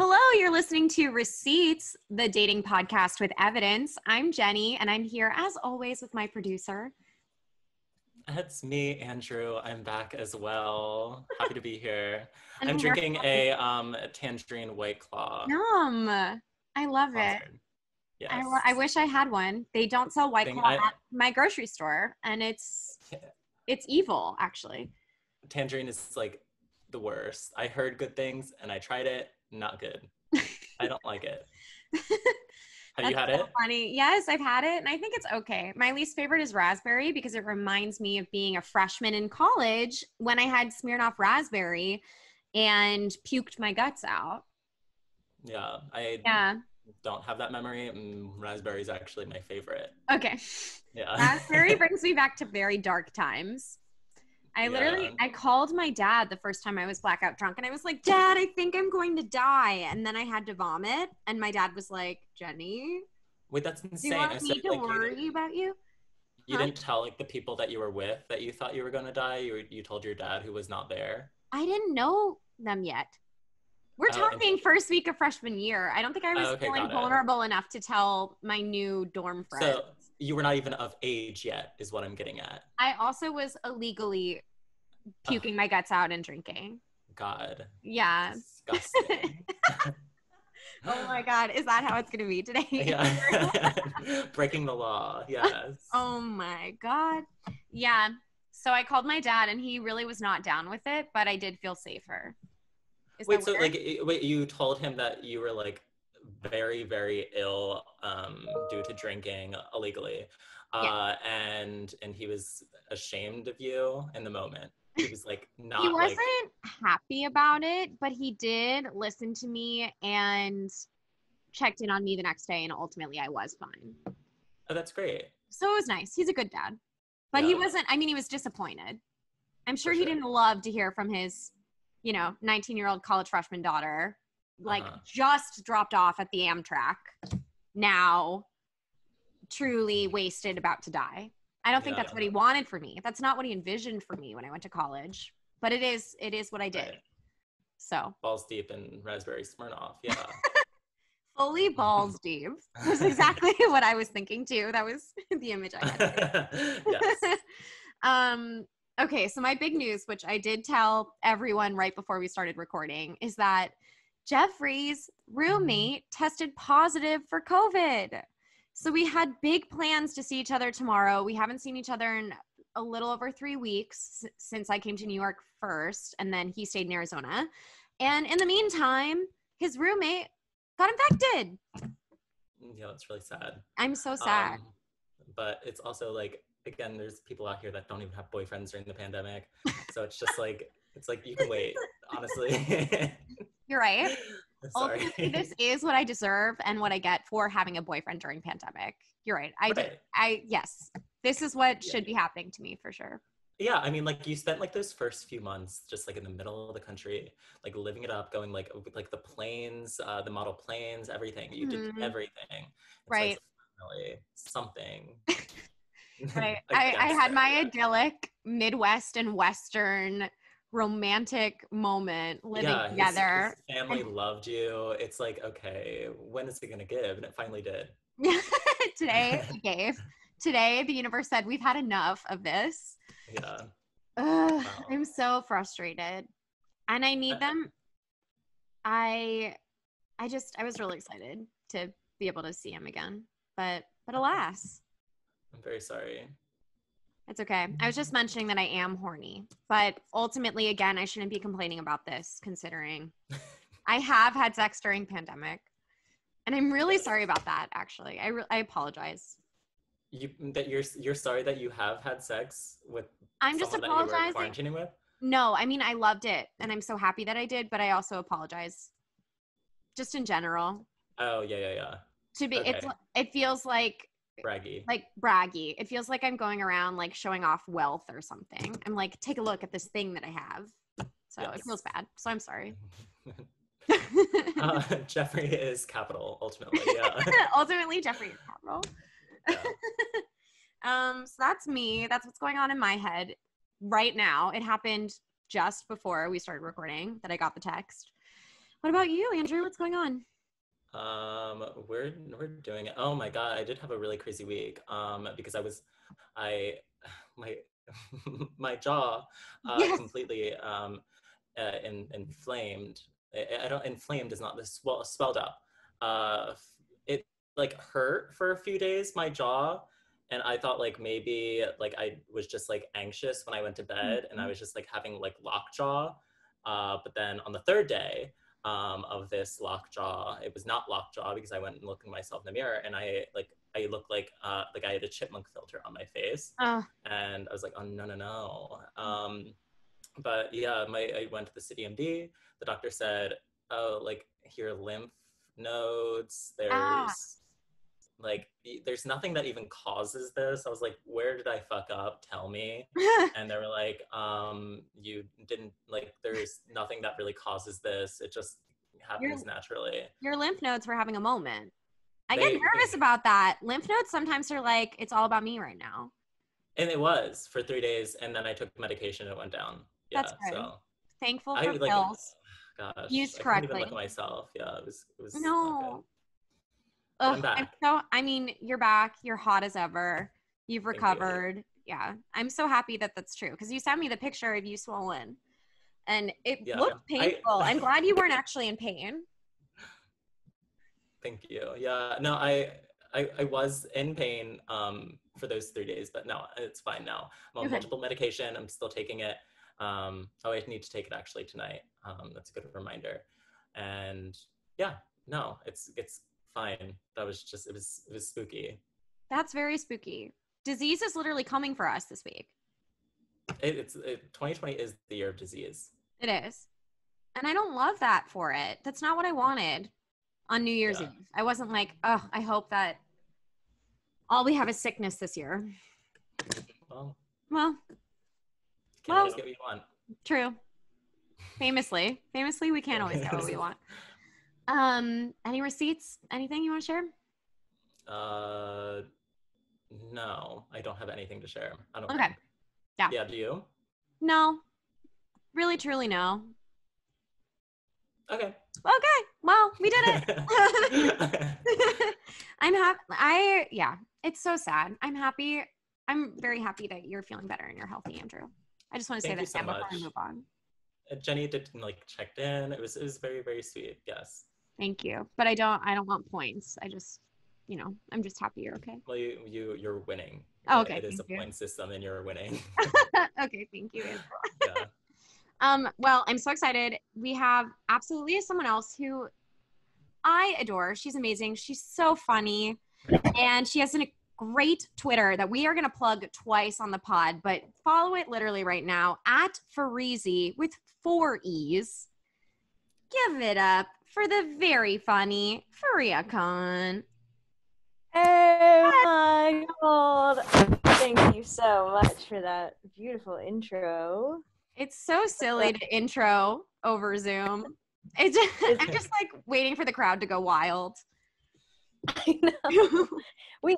Hello, you're listening to Receipts, the dating podcast with evidence. I'm Jenny, and I'm here as always with my producer. It's me, Andrew. I'm back as well. Happy to be here. And I'm drinking a tangerine White Claw. Yum. I love it. Sponsored. Yes. I wish I had one. They don't sell White Claw at my grocery store, and it's evil, actually. Tangerine is like the worst. I heard good things, and I tried it. Not good. I don't like it. Have you had it? Funny. Yes, I've had it, and I think it's okay. My least favorite is raspberry because it reminds me of being a freshman in college when I had Smirnoff raspberry and puked my guts out. Yeah, I don't have that memory. Raspberry is actually my favorite. Okay. Yeah. Raspberry brings me back to very dark times. I called my dad the first time I was blackout drunk, and I was like, Dad, I think I'm going to die. And then I had to vomit, and my dad was like, Jenny, wait, that's insane. Do you want me to worry about you? You didn't tell like the people that you were with that you thought you were going to die? You told your dad who was not there? I didn't know them yet. We're talking first week of freshman year. I don't think I was feeling vulnerable enough to tell my new dorm friends. So you were not even of age yet, is what I'm getting at. I also was illegally puking my guts out and drinking. God. Yeah. Disgusting. Oh my God. Is that how it's going to be today? Yeah. Breaking the law. Yes. Oh my God. Yeah. So I called my dad, and he really was not down with it, but I did feel safer. Wait, so you told him that you were like very, very ill due to drinking illegally. And he was ashamed of you in the moment. He was like not. He wasn't happy about it, but he did listen to me and checked in on me the next day, and ultimately I was fine. Oh, that's great. So it was nice. He's a good dad. But he wasn't, he was disappointed. I'm sure he didn't love to hear from his, 19-year-old college freshman daughter, just dropped off at the Amtrak, now truly wasted, about to die. I don't think that's what he wanted for me. That's not what he envisioned for me when I went to college. But it is what I did. Right. So. Balls deep in raspberry Smirnoff, yeah. Fully balls deep. That's exactly what I was thinking too. That was the image I had. Yes. Okay, so my big news, which I did tell everyone right before we started recording, is that Jeffrey's roommate tested positive for COVID. So we had big plans to see each other tomorrow. We haven't seen each other in a little over 3 weeks since I came to New York first, and then he stayed in Arizona. And in the meantime, his roommate got infected. Yeah, that's really sad. I'm so sad. But it's also like, again, there's people out here that don't even have boyfriends during the pandemic. So it's just like, you can wait, honestly. You're right. Sorry. Ultimately, this is what I deserve and what I get for having a boyfriend during pandemic. You're right. Yes, this is what should be happening to me for sure. Yeah, I mean, like, you spent like those first few months just like in the middle of the country, like living it up, going like the planes, the model planes, everything. You did everything. Right. So finally, something. Right. I had my idyllic Midwest and Western romantic moment living together. His family loved you. It's like, okay, when is it going to give? And it finally did. Today it gave. Today the universe said, we've had enough of this. Yeah. Wow. I'm so frustrated. And I need them. I was really excited to be able to see him again. But alas. I'm very sorry. It's okay. I was just mentioning that I am horny. But ultimately, again, I shouldn't be complaining about this, considering I have had sex during pandemic. And I'm really sorry about that, actually. I apologize. You're sorry that you have had sex with I'm just apologizing. That you were quarantining with? No, I mean, I loved it. And I'm so happy that I did. But I also apologize. Just in general. Oh, yeah. It feels like braggy. Like braggy. It feels like I'm going around like showing off wealth or something. I'm like, take a look at this thing that I have. So It feels bad. So I'm sorry. Jeffrey is capital, ultimately. Yeah. Ultimately, Jeffrey is capital. Yeah. So that's me. That's what's going on in my head right now. It happened just before we started recording that I got the text. What about you, Andrew? What's going on? We're doing it. Oh my God, I did have a really crazy week. Because I my my jaw Yes. completely inflamed. I don't inflamed is not this well spelled out. It like hurt for a few days, my jaw, and I thought like maybe like I was just like anxious when I went to bed, and I was just like having like lockjaw. But then on the third day of this lockjaw, it was not lockjaw because I went and looked at myself in the mirror, and I looked like I had a chipmunk filter on my face, Oh, and I was like, oh no no no. But yeah, I went to the city MD. The doctor said, oh, like your lymph nodes, ah. there's nothing that even causes this. I was like, where did I fuck up? Tell me. And they were like, you didn't like, there's nothing that really causes this. It just your happens naturally. your lymph nodes were having a moment. I get They nervous about that. Lymph nodes sometimes are like, it's all about me right now. and it was for 3 days, and then I took medication and it went down. That's Yeah, good. so Thankful I for like, pills gosh, used I couldn't even look correctly. at myself. Yeah, it was not good. No. But Ugh, I'm back. I mean, you're back. You're hot as ever. You've Thank you. recovered. Yeah. I'm so happy that that's true because you sent me the picture of you swollen and it Yeah, looked painful. I'm glad you weren't actually in pain. thank you. Yeah, no, I was in pain for those 3 days, but no, it's fine now. I'm on Okay. multiple medication. I'm still taking it. Oh, I need to take it actually tonight. That's a good reminder. And yeah, no, it's fine. That was just it was spooky. That's very spooky. Disease is literally coming for us this week. 2020 is the year of disease. It is. And I don't love that for it. That's not what I wanted on New Year's Yeah. Eve. I wasn't like, oh, I hope that all we have is sickness this year. Well, Well, can't always get what you want. true. Famously, we can't always get what we want. Any receipts? Anything you want to share? No, I don't have anything to share. I don't Okay. think. Yeah. Yeah, do you? No. Really, truly, no. Okay. Okay. Well, we did it. I'm happy. Yeah, it's so sad. I'm happy. I'm very happy that you're feeling better and you're healthy, Andrew. I just want to say Thank you that so before much. we move on. Jenny did like checked in. It was very very sweet. Yes. Thank you. But I don't want points. I just, I'm just happy you're okay. Well, you're winning. Oh, okay. It is a Thank you. point system, and you're winning. Okay, thank you. Yeah. Well, I'm so excited. We have absolutely someone else who I adore. She's amazing. She's so funny. And she has a great Twitter that we are going to plug twice on the pod, but follow it literally right now at Fareezy with 4 E's. Give it up for the very funny Fareeha Khan. Oh my God. Thank you so much for that beautiful intro. It's so silly to intro over Zoom. I'm just like waiting for the crowd to go wild. I know. Wait,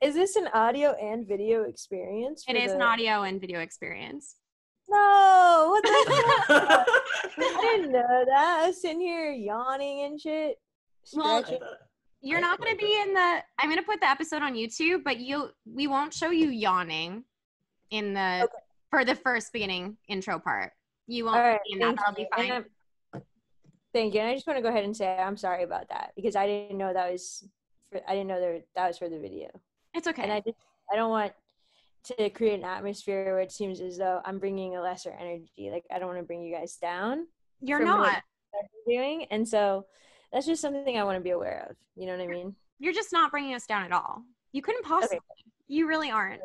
is this an audio and video experience? It is an audio and video experience. No, what the hell? I didn't know that. I was sitting here yawning and shit. Stretching. Well, you're not going to be in the. I'm going to put the episode on YouTube, but we won't show you yawning in the for the first beginning intro part. You won't be in that. That'll be fine. Thank you. And I just want to go ahead and say I'm sorry about that because I didn't know that was for the video. It's okay. And I don't want to create an atmosphere where it seems as though I'm bringing a lesser energy. Like I don't want to bring you guys down. You're not. What you're doing, and so that's just something I want to be aware of. You know what I mean? You're just not bringing us down at all. You couldn't possibly. Okay. You really aren't.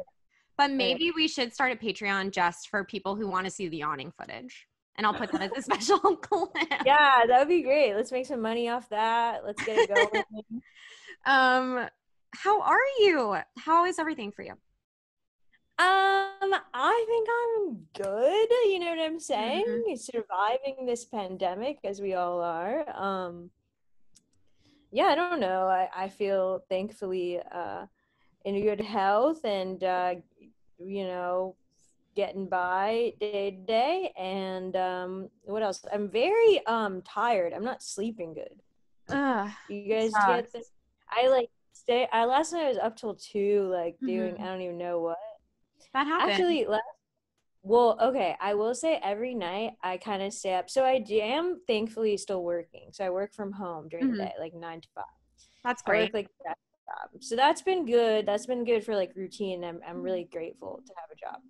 But maybe we should start a Patreon just for people who want to see the yawning footage. And I'll put that as a special clip. Yeah, that would be great. Let's make some money off that. Let's get it going. How are you? How is everything for you? I think I'm good. You know what I'm saying? Mm-hmm. Surviving this pandemic as we all are. Yeah, I don't know. I feel thankfully in good health and getting by day to day. And what else? I'm very tired. I'm not sleeping good. Ugh, You guys get sucks. this? I last night I was up till 2, like doing Mhm. I don't even know what. That happened. Actually, well, okay, I will say every night I kind of stay up. So I am thankfully still working. So I work from home during the day, like 9 to 5. That's I work great. like that job. So that's been good. That's been good for like routine. I'm really grateful to have a job.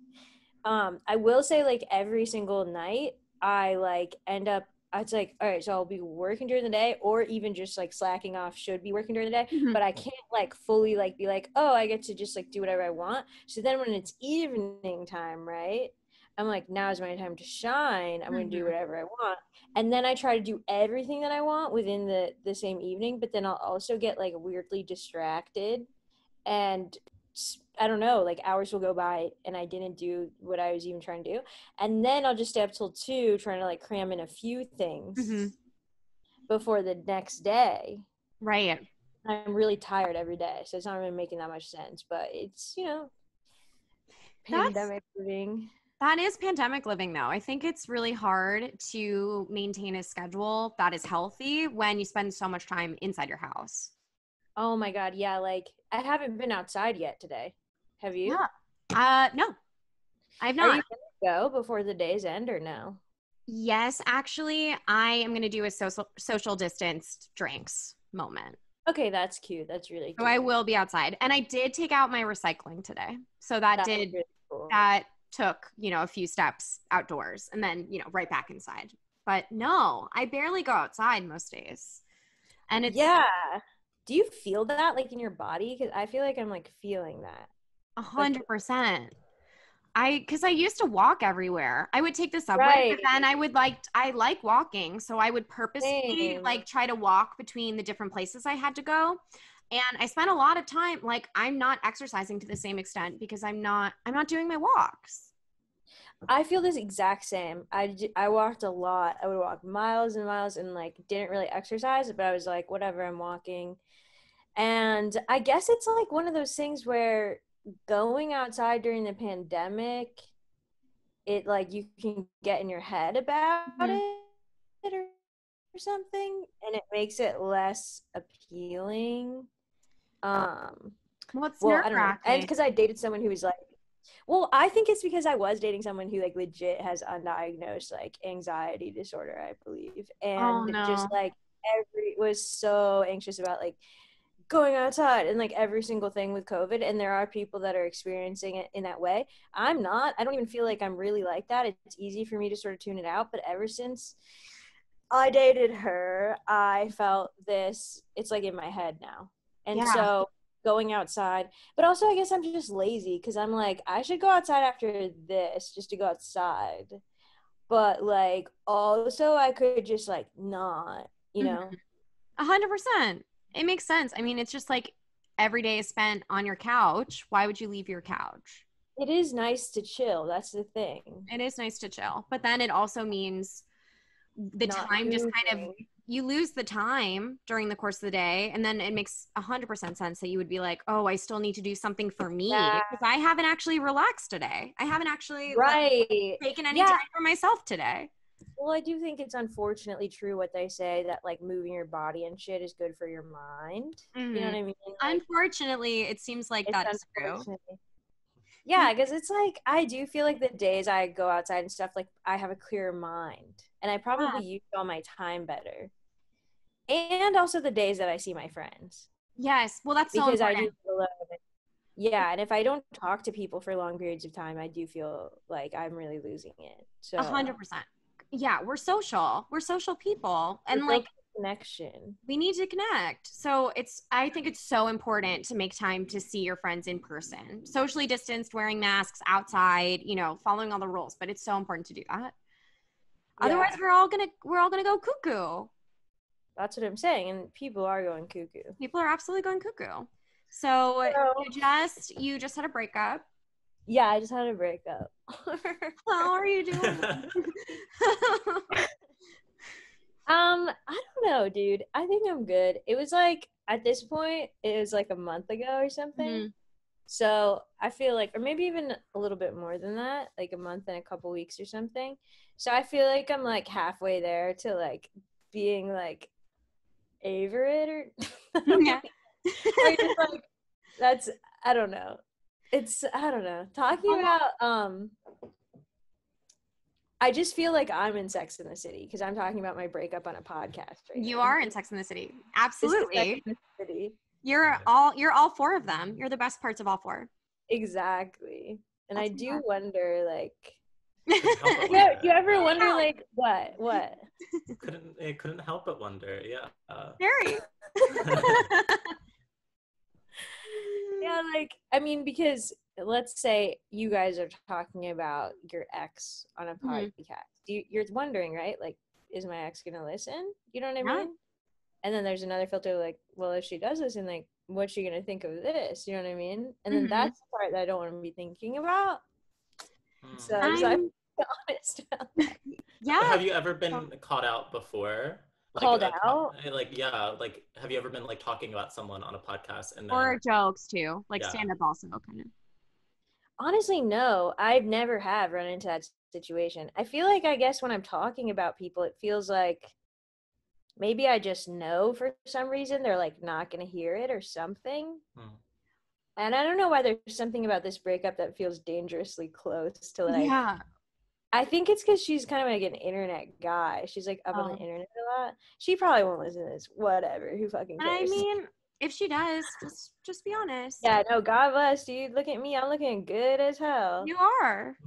I will say like every single night I like end up it's like, all right, so I'll be working during the day or even just like slacking off, should be working during the day, Mhm. but I can't like fully like be like, oh, I get to just like do whatever I want. So then when it's evening time, right? I'm like, now is my time to shine. I'm going to do Mhm. whatever I want. And then I try to do everything that I want within the same evening, but then I'll also get like weirdly distracted and I don't know, like hours will go by and I didn't do what I was even trying to do. And then I'll just stay up till 2 trying to like cram in a few things Mhm. before the next day. Right. I'm really tired every day, so it's not really making that much sense, but it's, That's pandemic living. that is pandemic living though. I think it's really hard to maintain a schedule that is healthy when you spend so much time inside your house. Oh my God, yeah, like I haven't been outside yet today. Have you? Yeah. No, I've Are not. you gonna go before the day's end or no? Yes, actually, I am going to do a social distanced drinks moment. Okay, that's cute. That's really So cute. I will be outside. And I did take out my recycling today. So that That's did really cool. that took, a few steps outdoors and then, right back inside. But no, I barely go outside most days. And it's Yeah. Do you feel that like in your body? Because I feel like I'm like feeling that. Like 100%. Because I used to walk everywhere. I would take the subway, but right. then I like walking. So I would purposely Same. like try to walk between the different places I had to go. And I spent a lot of time, like I'm not exercising to the same extent because I'm not doing my walks. I feel this exact same. I walked a lot. I would walk miles and miles and like didn't really exercise, but I was like, whatever, I'm walking. And I guess it's like one of those things where going outside during the pandemic, it like you can get in your head about Mhm. it or something, and it makes it less appealing. Um, Well, it's well, nerve I don't know. And wracking. because I dated someone who was like, well, I think it's because I was dating someone who like legit has undiagnosed like anxiety disorder, I believe, Oh and just no. like every was so anxious about like going outside and like every single thing with COVID. And there are people that are experiencing it in that way. I'm not. I don't even feel like I'm really like that. It's easy for me to sort of tune it out. But ever since I dated her, I felt this. It's like in my head now, and Yeah. so going outside. But also, I guess I'm just lazy because I'm like I should go outside after this just to go outside. But like also, I could just like not, you Mhm. know. 100%. It makes sense. I mean, it's just like every day is spent on your couch. Why would you leave your couch? It is nice to chill. That's the thing. It is nice to chill, but then it also means the Not time just kind of moving. you lose the time during the course of the day, and then it makes 100% sense that you would be like, oh, I still need to do something for me That because I haven't actually relaxed today. I haven't actually like right. taken any Yeah. time for myself today. Well, I do think it's unfortunately true what they say that like moving your body and shit is good for your mind. You know Mhm. what I mean? Like Unfortunately, it seems like it's that is true. unfortunate. Yeah, because it's like I do feel like the days I go outside and stuff, like I have a clearer mind and I Yeah. probably use all my time better. And also the days that I see my friends Yes. Well, that's so because I do important. feel alone. Yeah, and if I don't talk to people for long periods of time, I do feel like I'm really losing it. So 100%. Yeah, we're social. We're social people. we're And like building connection. we need to connect. So I think it's so important to make time to see your friends in person, socially distanced, wearing masks outside, following all the rules. But it's so important to do that. Otherwise, Yeah, we're all gonna go cuckoo. that's what I'm saying. And people are going cuckoo. People are absolutely going cuckoo. So So, you just had a breakup. yeah, I just had a breakup. How are you doing? I don't know, dude. I think I'm good. It was like at this point, it was like a month ago or something. Mhm. So I feel like, or maybe even a little bit more than that, like a month and a couple weeks or something. So I feel like I'm like halfway there to like being like over it or Yeah. or just like that's I don't know. It's I don't know. Talking about I just feel like I'm in Sex in the City because I'm talking about my breakup on a podcast right You now. are in Sex in the City. This is Absolutely. Sex in the City. You're all four of them. You're the best parts of all four. Exactly. And That's I do wonder, like, Couldn't help but yeah, wonder. do you ever wonder, like, what? Couldn't help but wonder. Yeah. Very. Yeah, like, I mean, because let's say you guys are talking about your ex on a podcast. You're wondering, right? Like, is my ex gonna listen? You know what I mean? And then there's another filter, like, well, if she does listen, like, what's she gonna think of this? You know what I mean? And then that's the part that I don't want to be thinking about. So I'm honest about that. Yeah. Have you ever been caught out before? Like, called out? Like, yeah, like, have you ever been like talking about someone on a podcast and then, or jokes too, like stand up also kind of. Honestly, no. I've never have run into that situation. I feel like I guess when I'm talking about people, it feels like maybe I just know for some reason they're like not gonna hear it or something. And I don't know why there's something about this breakup that feels dangerously close to like. Yeah. I think it's because she's kind of like an internet guy. She's like up on the internet a lot. She probably won't listen to this. Whatever. Who fucking cares? I mean, if she does, just be honest. Yeah, no, God bless, dude. Look at me. I'm looking good as hell. You are.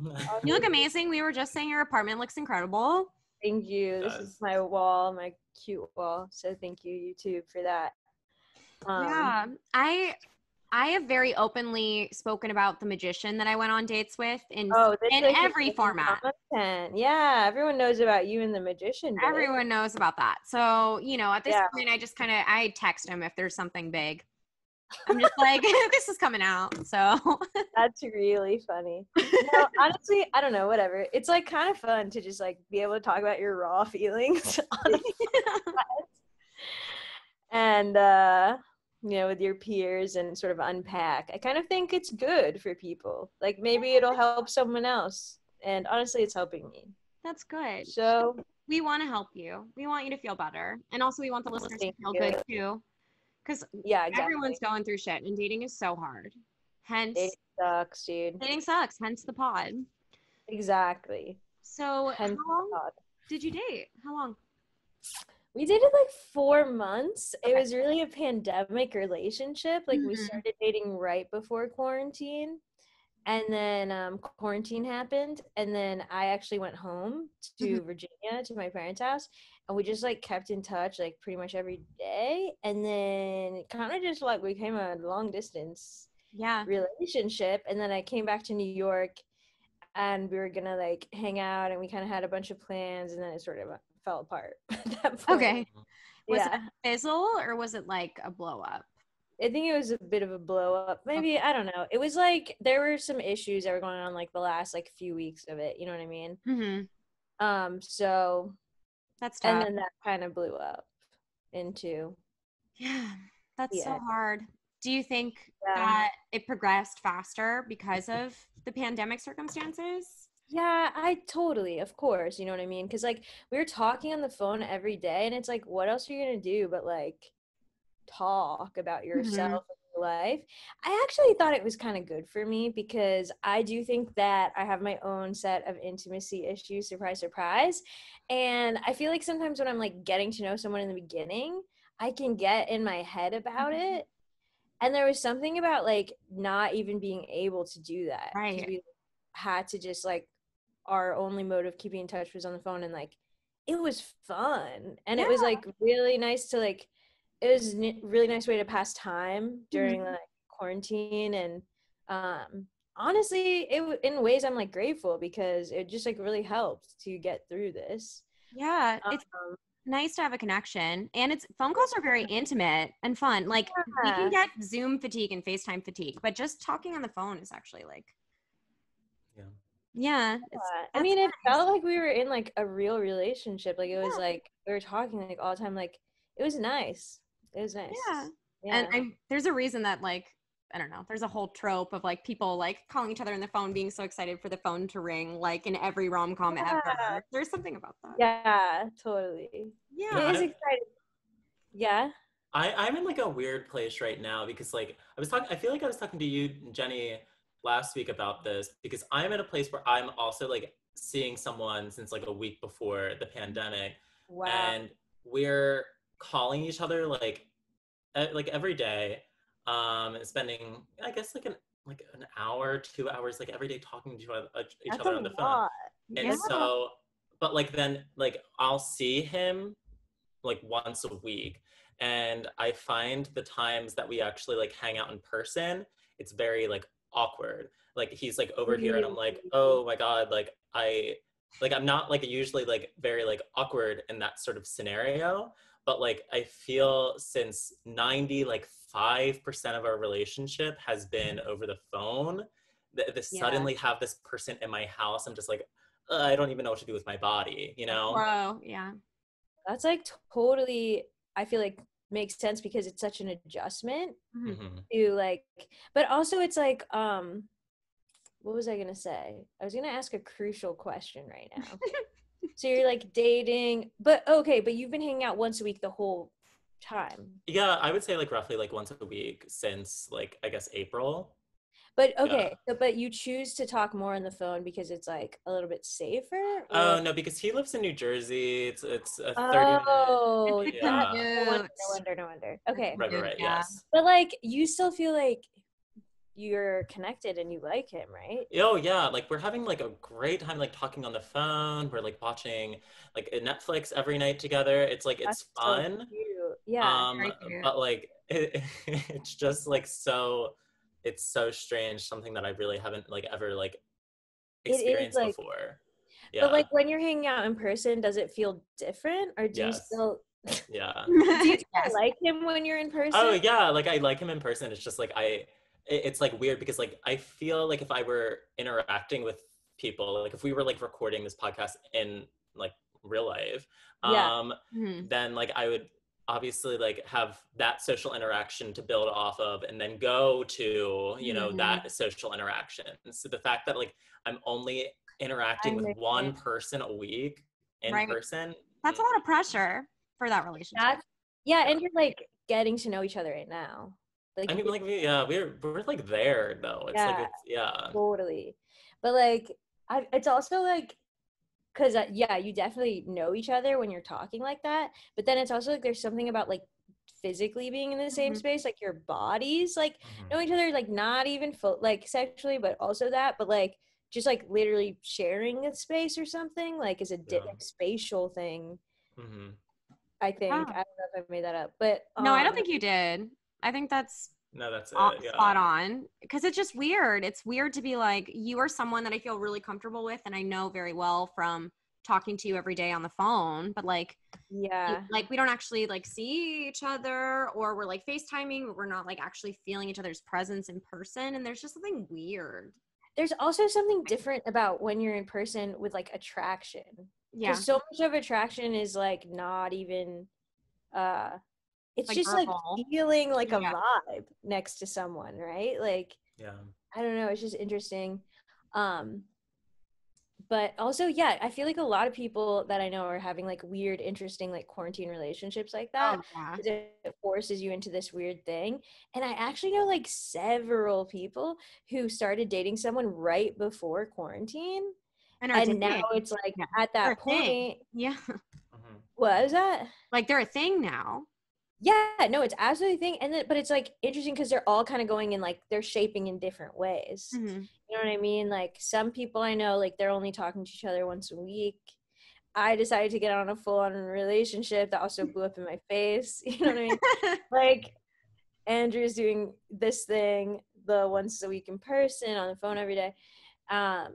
You look amazing. We were just saying your apartment looks incredible. Thank you. This is my wall, my cute wall. So thank you, YouTube, for that. Yeah. I have very openly spoken about the magician that I went on dates with in every format. Content. Yeah, everyone knows about you and the magician. Babe. Everyone knows about that. So, you know, at this point, I just I text him if there's something big. I'm just like, this is coming out. So that's really funny. No, honestly, I don't know, whatever. It's like kind of fun to just like be able to talk about your raw feelings on a and you know, with your peers and sort of unpack. I kind of think it's good for people. Like maybe it'll help someone else. And honestly, it's helping me. That's good. So we want to help you. We want you to feel better. And also we want the listeners to feel good too. Because everyone's going through shit and dating is so hard. Hence dating sucks, dude. Dating sucks, hence the pod. Exactly. So how long did you date? How long? We dated like 4 months. It was really a pandemic relationship. Like we started dating right before quarantine. And then quarantine happened. And then I actually went home to Virginia to my parents' house. And we just like kept in touch like pretty much every day. And then it kind of just like became a long distance relationship. And then I came back to New York and we were gonna like hang out and we kind of had a bunch of plans and then it sort of fell apart at that point. Okay. Was it a fizzle or was it like a blow up? I think it was a bit of a blow up. Maybe, I don't know. It was like there were some issues that were going on like the last like few weeks of it. You know what I mean? So that's tough. And then that kind of blew up into. Yeah, that's so hard. Do you think that it progressed faster because of the pandemic circumstances? Yeah, of course, you know what I mean? Because like we were talking on the phone every day and it's like, what else are you going to do but like talk about yourself and your life? I actually thought it was kind of good for me because I do think that I have my own set of intimacy issues, surprise, surprise. And I feel like sometimes when I'm like getting to know someone in the beginning, I can get in my head about it. And there was something about like not even being able to do that. Right. We had to just like our only mode of keeping in touch was on the phone and like it was fun. And it was like really nice to like it was a really nice way to pass time during like quarantine and honestly it in ways I'm like grateful because it just like really helped to get through this. It's nice to have a connection and it's phone calls are very intimate and fun. Like we can get Zoom fatigue and FaceTime fatigue, but just talking on the phone is actually like I mean it felt like we were in like a real relationship. Like it was like we were talking like all the time. Like it was nice. It was nice. And there's a reason that like I don't know. There's a whole trope of like people like calling each other on the phone, being so excited for the phone to ring, like in every rom-com ever. There's something about that. Yeah, totally. Yeah. It is exciting. Yeah. I'm in like a weird place right now because like I feel like I was talking to you, Jenny, last week about this because I'm in a place where I'm also like seeing someone since like a week before the pandemic. Wow. And we're calling each other like every day, and spending I guess like an hour, 2 hours like every day talking to each That's other a on the phone. lot. And Yeah. so, but like then like I'll see him like once a week, and I find the times that we actually like hang out in person, it's very like awkward. Like he's like over here and I'm like, oh my God, I'm not like usually like very like awkward in that sort of scenario, but like I feel since 90 like 5% of our relationship has been over the phone, suddenly have this person in my house, I'm just like, I don't even know what to do with my body, you know? Bro, yeah. That's like totally, I feel like makes sense because it's such an adjustment to like, but also it's like, what was I gonna say? I was gonna ask a crucial question right now. So you're like dating, but okay, but you've been hanging out once a week the whole time. Yeah, I would say like roughly like once a week since like I guess April. But okay, so, but you choose to talk more on the phone because it's like a little bit safer? Or? Oh no, because he lives in New Jersey. It's a 30-minute. Oh, Yeah. no wonder. Okay. Right, yes. But like you still feel like you're connected and you like him, right? Oh yeah, like we're having like a great time like talking on the phone. We're like watching like Netflix every night together. It's like it's fun. So cute. Yeah. But like it's just like it's so strange, something that I really haven't like ever like experienced like, before. Yeah. But like when you're hanging out in person, does it feel different or do you still Yeah. do you still like him when you're in person? Oh yeah, like I like him in person. It's just like it's like weird because like I feel like if I were interacting with people, like if we were like recording this podcast in like real life, then like I would obviously like have that social interaction to build off of and then go to, you know, that social interaction. So the fact that like I'm only interacting with one person a week in person. That's a lot of pressure for that relationship. And you're like getting to know each other right now. Like I mean, like we're like there though. It's like it's totally. But like it's also like because you definitely know each other when you're talking like that. But then it's also like there's something about like physically being in the same space, like your bodies like know each other, like not even like sexually, but also that, but like just like literally sharing a space or something like is a spatial thing. I think I don't know if I made that up, but no, I don't think you did. I think that's spot on because it's just weird. It's weird to be like you are someone that I feel really comfortable with and I know very well from talking to you every day on the phone, but like like we don't actually like see each other or we're like FaceTiming, but we're not like actually feeling each other's presence in person, and there's just something weird. There's also something different about when you're in person with like attraction. Yeah. Because so much of attraction is like not even it's like just verbal. Like feeling like a vibe next to someone, right? Like I don't know, it's just interesting. But also I feel like a lot of people that I know are having like weird, interesting like quarantine relationships like that. It forces you into this weird thing. And I actually know like several people who started dating someone right before quarantine. And now it's like at that point. Yeah. What is that? Like they're a thing now. Yeah, no, it's absolutely a thing. And then, but it's like interesting because they're all kind of going in like they're shaping in different ways. You know what I mean? Like some people I know, like they're only talking to each other once a week. I decided to get on a full-on relationship that also blew up in my face. You know what I mean? Like Andrew's doing this thing, the once a week in person on the phone every day. I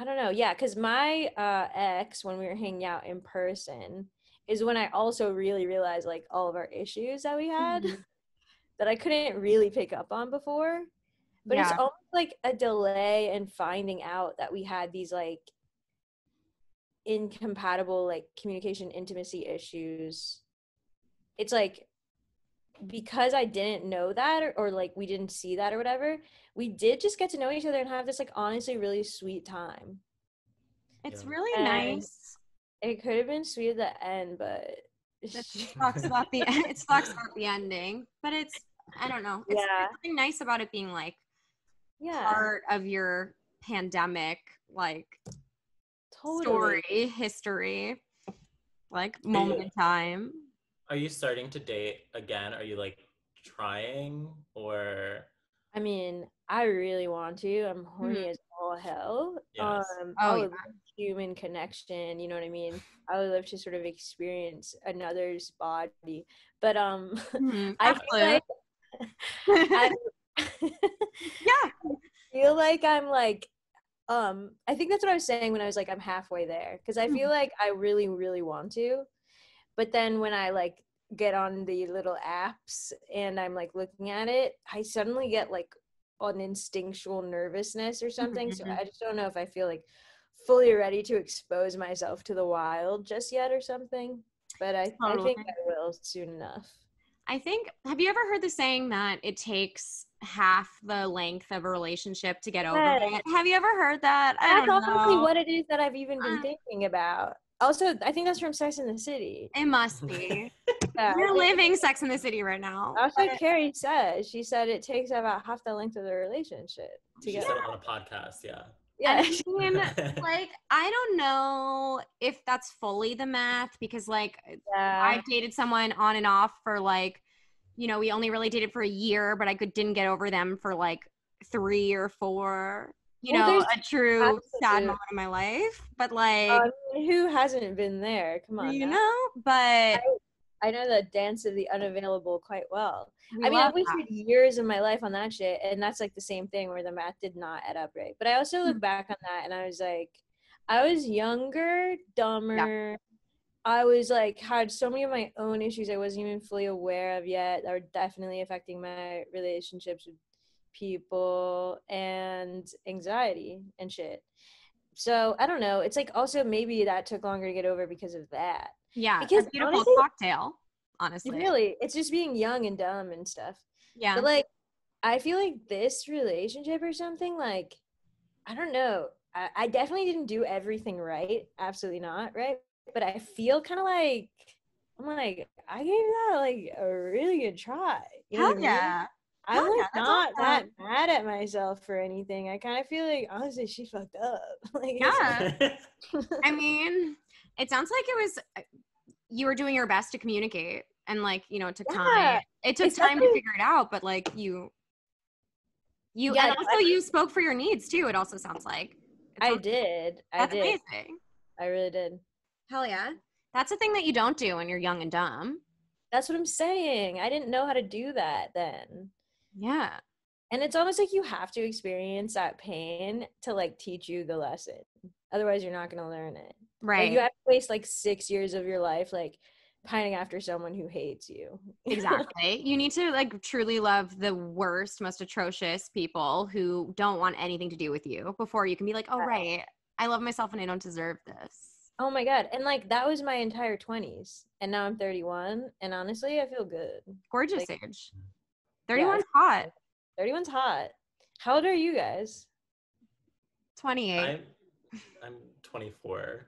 don't know. Yeah, because my ex, when we were hanging out in person, is when I also really realized like all of our issues that we had that I couldn't really pick up on before. But it's almost like a delay in finding out that we had these like incompatible like communication intimacy issues. It's like because I didn't know that or like we didn't see that or whatever, we did just get to know each other and have this like honestly really sweet time. It's really And nice. it could have been sweet at the end, but It talks about the it talks about the ending, but it's I don't know. It's Yeah. something nice about it being like yeah, part of your pandemic like totally. story, history, like moment in time. Are you starting to date again? Are you like trying or? I mean, I really want to. I'm horny as all hell. Yes. I Oh would love human connection, you know what I mean? I would love to sort of experience another's body. But I feel like I yeah. feel like I'm like I think that's what I was saying when I was like I'm halfway there because I feel like I really really want to, but then when I like get on the little apps and I'm like looking at it, I suddenly get like an instinctual nervousness or something. So I just don't know if I feel like fully ready to expose myself to the wild just yet or something, but I think I will soon enough. I think, have you ever heard the saying that it takes half the length of a relationship to get over it? Have you ever heard that? I don't know. That's honestly what it is that I've even been thinking about. Also, I think that's from Sex and the City. It must be. Yeah, You're living Sex in the City right now. That's what Carrie said. She said it takes about half the length of the relationship to She said it on a podcast, yeah. Yeah. I mean, like, I don't know if that's fully the math because, like, I've dated someone on and off for, like, you know, we only really dated for a year, but I didn't get over them for, like, 3 or 4. You know, a true sad moment in my life. But, like, who hasn't been there? Come on, you know, but I know the dance of the unavailable quite well. I mean, I've wasted years of my life on that shit, and that's like the same thing where the math did not add up right. But I also look back on that, and I was like, I was younger, dumber. Yeah. I was like, had so many of my own issues I wasn't even fully aware of yet that were definitely affecting my relationships with people and anxiety and shit. So I don't know. It's like also maybe that took longer to get over because of that. Yeah, because a beautiful cocktail, honestly. Really, it's just being young and dumb and stuff. Yeah. But like, I feel like this relationship or something, like, I don't know. I definitely didn't do everything right. Absolutely not, right? But I feel kind of like, I'm like, I gave that like a really good try. You know what I mean? I'm like not that mad at myself for anything. I kind of feel like honestly she fucked up. Like, yeah. I mean, it sounds like it was you were doing your best to communicate and like, you know, it took time. It took time to figure it out, but like you and also you spoke for your needs too, it also sounds like. I did. That's amazing. I really did. Hell yeah. That's a thing that you don't do when you're young and dumb. That's what I'm saying. I didn't know how to do that then. Yeah. And it's almost like you have to experience that pain to like teach you the lesson. Otherwise you're not going to learn it. Right. Like, you have to waste like 6 years of your life like pining after someone who hates you. Exactly. You need to like truly love the worst, most atrocious people who don't want anything to do with you before you can be like, oh, right, I love myself and I don't deserve this. Oh my God. And like, that was my entire 20s. And now I'm 31. And honestly, I feel good. Gorgeous age. 31's hot. 31's hot. How old are you guys? 28. I'm 24.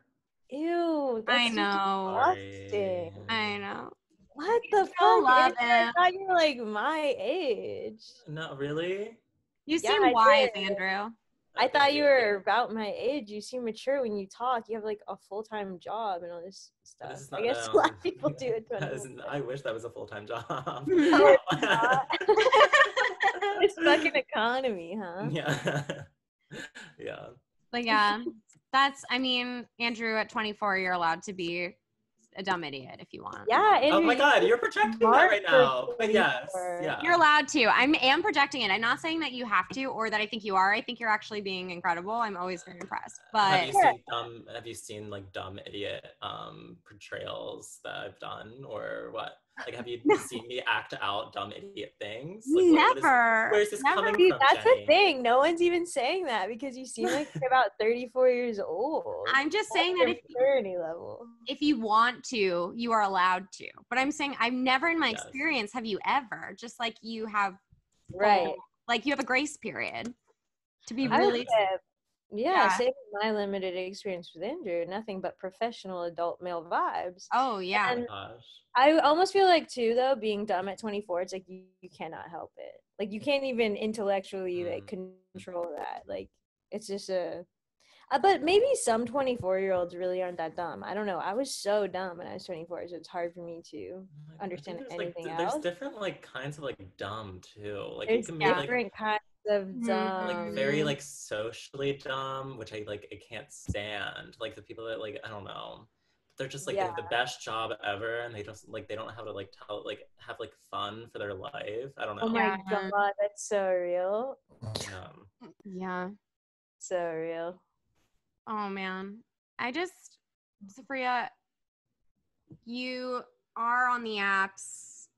Ew. I know. Disgusting. I know. What the fuck? I thought you were like my age. No, really? You seem wise, Andrew. I thought you were about my age. You seem mature when you talk. You have like a full-time job and all this stuff. I guess a lot of people do it. I wish that was a full-time job. No, it's not. It's fucking economy, huh? Yeah. Yeah. But yeah, I mean, Andrew, at 24, you're allowed to be a dumb idiot if you want. Yeah. Andrew, oh my God, you're projecting that right now. But yes, yeah. You're allowed to. I am projecting it. I'm not saying that you have to or that I think you are. I think you're actually being incredible. I'm always very impressed. But have you seen like dumb idiot portrayals that I've done or what? Like, have you seen me act out dumb idiot things? Like, never. Where is this coming from, That's Jenny? the thing. No one's even saying that because you seem like you're about 34 years old. I'm just saying that if you want to, you are allowed to. But I'm saying I've never in my Yes. experience have you ever, just like you have Right. like you have a grace period to be I mean, really Yeah, same with my limited experience with Andrew. Nothing but professional adult male vibes. Oh yeah. And gosh. I almost feel like too, though, being dumb at 24, it's like you cannot help it. Like you can't even intellectually like control that. Like it's just but maybe some 24-year-olds really aren't that dumb. I don't know. I was so dumb when I was 24, so it's hard for me to understand anything else. There's different like kinds of like dumb too. Like There's you can be different kinds of dumb. like very like socially dumb, which I can't stand. Like the people that like I don't know. They're just like they have the best job ever, and they just like they don't know how to like have like fun for their life. I don't know. Oh my god, that's so real. Yeah. So real. Oh man. Fareeha, you are on the apps,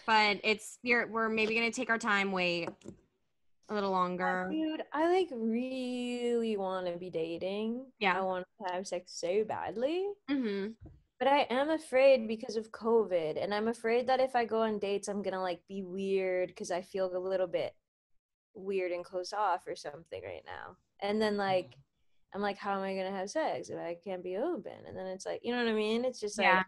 but we're maybe gonna take our time, wait a little longer. Dude, I like really want to be dating. Yeah. I want to have sex so badly. Mm-hmm. But I am afraid because of COVID, and I'm afraid that if I go on dates, I'm gonna like be weird because I feel a little bit weird and closed off or something right now. And then like I'm like, how am I gonna have sex if I can't be open? And then it's like, you know what I mean? It's just like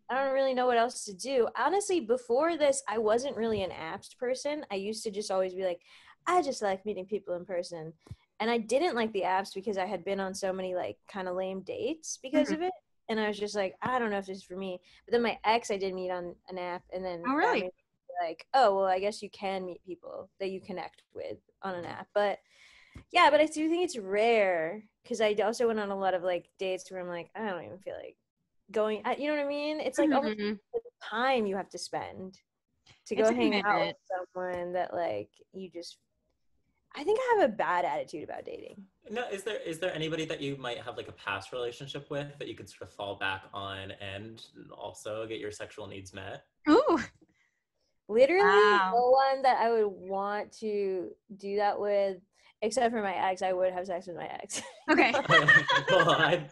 I don't really know what else to do. Honestly, before this, I wasn't really an apps person. I used to just always be like, I just like meeting people in person. And I didn't like the apps because I had been on so many like kind of lame dates because of it. And I was just like, I don't know if this is for me. But then my ex, I did meet on an app. And then that made me like, oh, well, I guess you can meet people that you connect with on an app. But yeah, but I do think it's rare because I also went on a lot of like dates where I'm like, I don't even feel like going, you know what I mean? It's like almost the time you have to spend to go hang out with someone that like you just, I think I have a bad attitude about dating. No, is there anybody that you might have like a past relationship with that you could sort of fall back on and also get your sexual needs met? Ooh. Literally no one that I would want to do that with, except for my ex. I would have sex with my ex. Okay. Well, I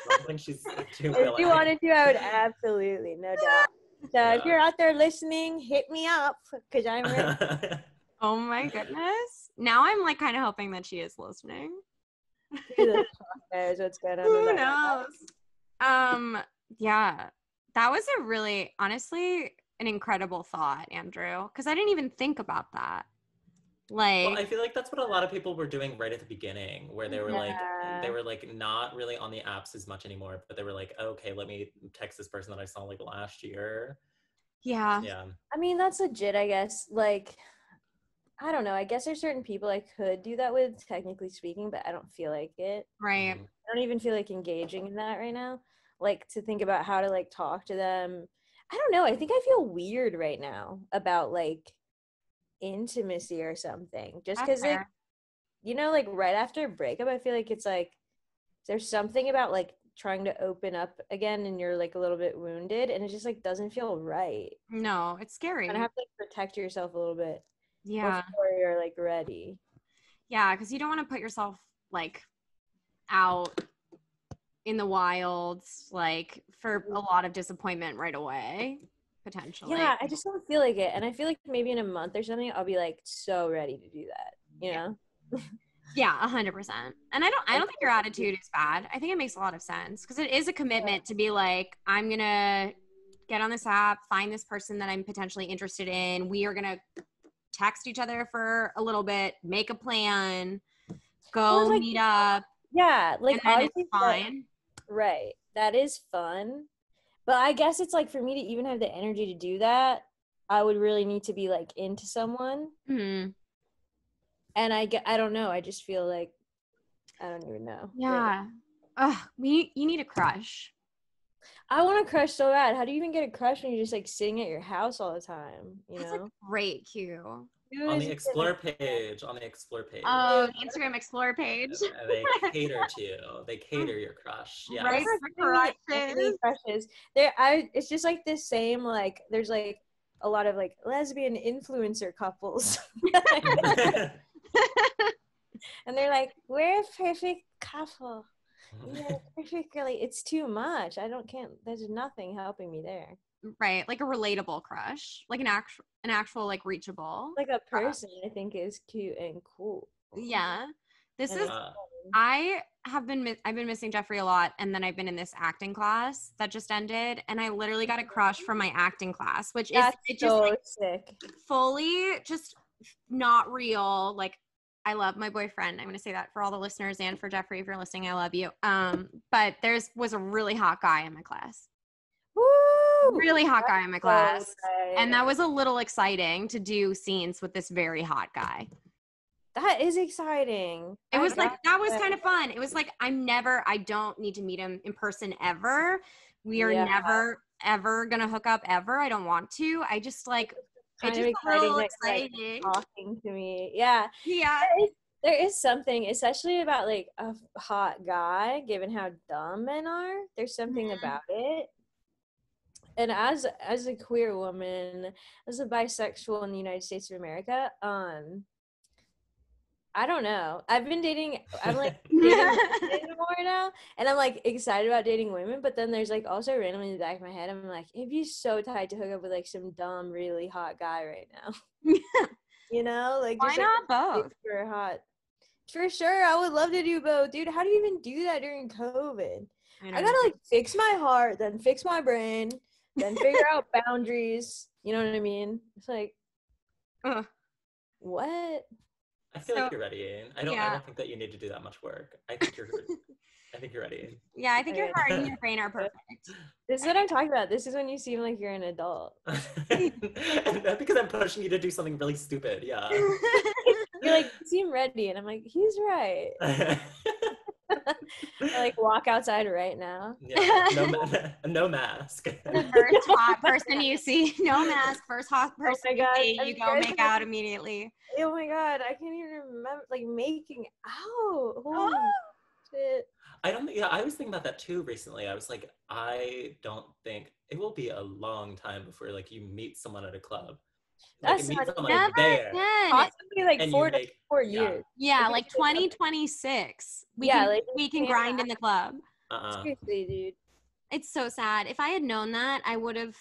don't think she's too real. If you wanted to, I would absolutely, no doubt. So if you're out there listening, hit me up because I'm ready. Oh my goodness. Now I'm like kind of hoping that she is listening. Who the fuck knows what's going on? Who knows? Yeah, that was a really, honestly, an incredible thought, Andrew, because I didn't even think about that. Like, well, I feel like that's what a lot of people were doing right at the beginning, where they were like not really on the apps as much anymore, but they were like, okay, let me text this person that I saw like last year. Yeah. I mean, that's legit, I guess. Like, I don't know. I guess there's certain people I could do that with, technically speaking, but I don't feel like it. Right. I don't even feel like engaging in that right now. Like, to think about how to, like, talk to them. I don't know. I think I feel weird right now about, like, intimacy or something. Just because, like, you know, like, right after a breakup, I feel like it's, like, there's something about, like, trying to open up again and you're, like, a little bit wounded, and it just, like, doesn't feel right. No, it's scary. And I have to, like, protect yourself a little bit. Yeah. Before you're like ready. Yeah, because you don't want to put yourself like out in the wilds, like for a lot of disappointment right away, potentially. Yeah, I just don't feel like it. And I feel like maybe in a month or something, I'll be like so ready to do that, you know? Yeah, 100%. And I don't think your attitude is bad. I think it makes a lot of sense because it is a commitment to be like, I'm going to get on this app, find this person that I'm potentially interested in. We are going to text each other for a little bit, make a plan, go meet up. Yeah, like obviously it's fine. Right. That is fun. But I guess it's like for me to even have the energy to do that, I would really need to be like into someone. Mm-hmm. And I don't know. I just feel like I don't even know. Yeah. You need a crush. I want a crush so bad. How do you even get a crush when you're just like sitting at your house all the time? You That's know? a great cue. On the Explore page. Oh, Instagram Explore page. They cater to you. They cater your crush. Yeah. Right. Crushes. It's just like this same like. There's like a lot of like lesbian influencer couples, and they're like, we're a perfect couple. Yeah, particularly, it's too much. There's nothing helping me there. Right, like a relatable crush, like an actual like reachable. Like a person I think is cute and cool. Yeah, this And is. I've been missing Jeffrey a lot, and then I've been in this acting class that just ended, and I literally got a crush from my acting class, which is it just like, sick. fully just not real. Like, I love my boyfriend. I'm gonna say that for all the listeners and for Jeffrey, if you're listening, I love you. But was a really hot guy in my class. Woo! Really hot guy in my class, So and that was a little exciting to do scenes with this very hot guy. That is exciting. It was like, that was kind of fun. It was like, I don't need to meet him in person ever. We are never, ever going to hook up ever. I don't want to. I just like, kind it's of just a little exciting. exciting. Talking to me. Yeah. Yeah. There is something, especially about like a hot guy, given how dumb men are. There's something about it. And as a queer woman, as a bisexual in the United States of America, I don't know. I'm like dating women more now, and I'm like excited about dating women, but then there's like also randomly in the back of my head, I'm like, it'd be so tight to hook up with like some dumb, really hot guy right now. You know, like why just not like, both? super hot. For sure, I would love to do both, dude. How do you even do that during COVID? I gotta like fix my heart, then fix my brain, then figure out boundaries. You know what I mean? It's like, what? I feel like you're ready. I don't think that you need to do that much work. I think you're ready. Yeah, I think your heart and your brain are perfect. This is what I'm talking about. This is when you seem like you're an adult. And that's because I'm pushing you to do something really stupid. Yeah. You're like, you seem ready, and I'm like, he's right. I like walk outside right now. Yeah, no mask. The first hot person you see, no mask. First hot person you see, you go make out immediately. Oh my god, I can't even remember like making out. Holy shit. I was thinking about that too recently. I was like, I don't think it will be a long time before like you meet someone at a club. That's like, not never there. Possibly like 4 years. Yeah, like 2026. We can grind in the club. Seriously, dude. It's so sad. If I had known that, I would have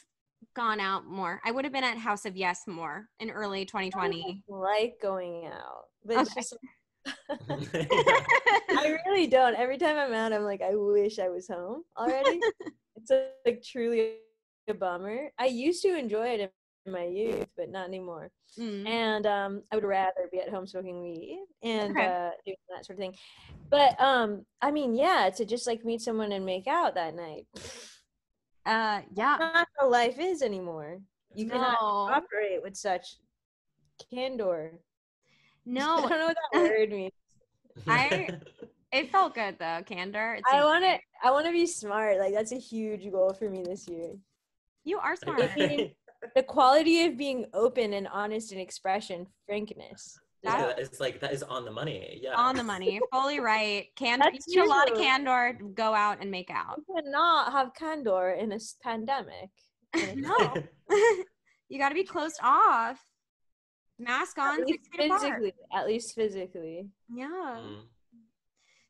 gone out more. I would have been at House of Yes more in early 2020. I like going out, but it's just I really don't. Every time I'm out, I'm like, I wish I was home already. It's like truly a bummer. I used to enjoy it in my youth, but not anymore. And I would rather be at home smoking weed and doing that sort of thing. But I mean, yeah, to just like meet someone and make out that night. Yeah, that's not how life is anymore. You cannot operate with such candor. No, I don't know what that word means. It felt good though, candor. I want to be smart. Like that's a huge goal for me this year. You are smart. The quality of being open and honest in expression, frankness. That is on the money. Yeah, on the money. Fully right. Candor. You need a lot of candor. Go out and make out. You cannot have candor in a pandemic. No, you got to be closed off. Mask on. At least physically. Yeah.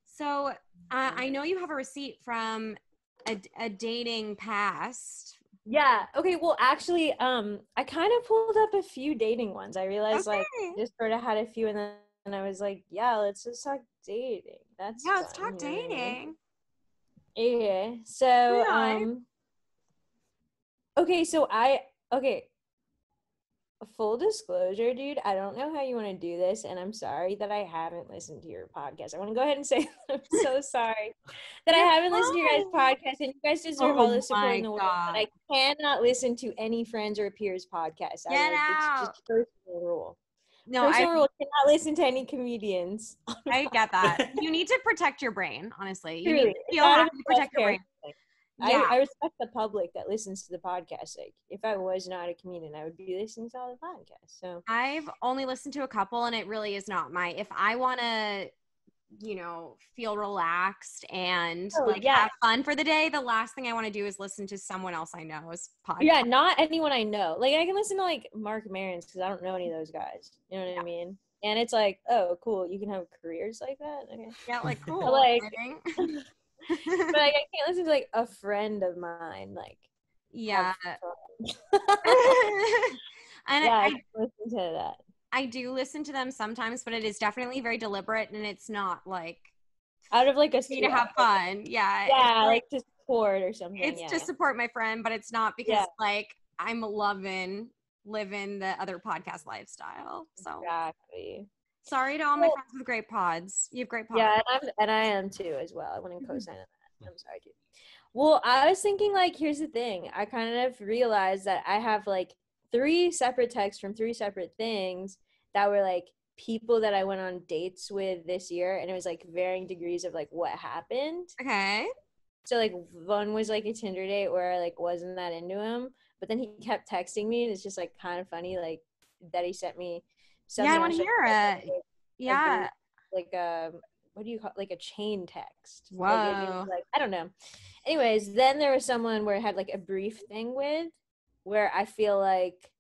So I know you have a receipt from a dating past. Yeah. Okay. Well, actually, I kind of pulled up a few dating ones. I realized like just sort of had a few, and then I was like, yeah, let's just talk dating. Let's talk dating. Yeah. So full disclosure, dude, I don't know how you want to do this, and I'm sorry that I haven't listened to your podcast. I want to go ahead and say I'm so sorry that I haven't listened to your guys' podcast, and you guys deserve all the support in the world, but I cannot listen to any friends or peers' podcasts. Get out. It's just personal rule. No, personal rule, cannot listen to any comedians. I get that. You need to protect your brain, honestly. You Truly. need to feel happy to protect your brain. Yeah. I respect the public that listens to the podcast. Like, if I was not a comedian, I would be listening to all the podcasts. So I've only listened to a couple, and it really is not if I want to, feel relaxed and have fun for the day, the last thing I want to do is listen to someone else I know's podcast. Yeah, not anyone I know. Like, I can listen to like Mark Maron's because I don't know any of those guys. You know what I mean? And it's like, oh, cool. You can have careers like that. Okay. Yeah, like cool. Like, But like, I can't listen to like a friend of mine like. Yeah. And Yeah, I I listen to that. I do listen to them sometimes, but it is definitely very deliberate, and it's not like Out of like a me to have fun. Yeah. Yeah, like to support or something. It's yeah, to support my friend, but it's not because Yeah. like I'm living the other podcast lifestyle. So Exactly. sorry to all my friends with great pods. You have great pods. Yeah, and I am too as well. I wouldn't co-sign on that. I'm sorry, too. Well, I was thinking like, here's the thing. I kind of realized that I have like 3 separate texts from 3 separate things that were like people that I went on dates with this year, and it was like varying degrees of like what happened. Okay. So like one was like a Tinder date where I like wasn't that into him, but then he kept texting me, and it's just like kind of funny like that he sent me something. Yeah, I want to hear it. Yeah. Like what do you call like a chain text? Whoa. Like I don't know. Anyways, then there was someone where I had like a brief thing with, where I feel like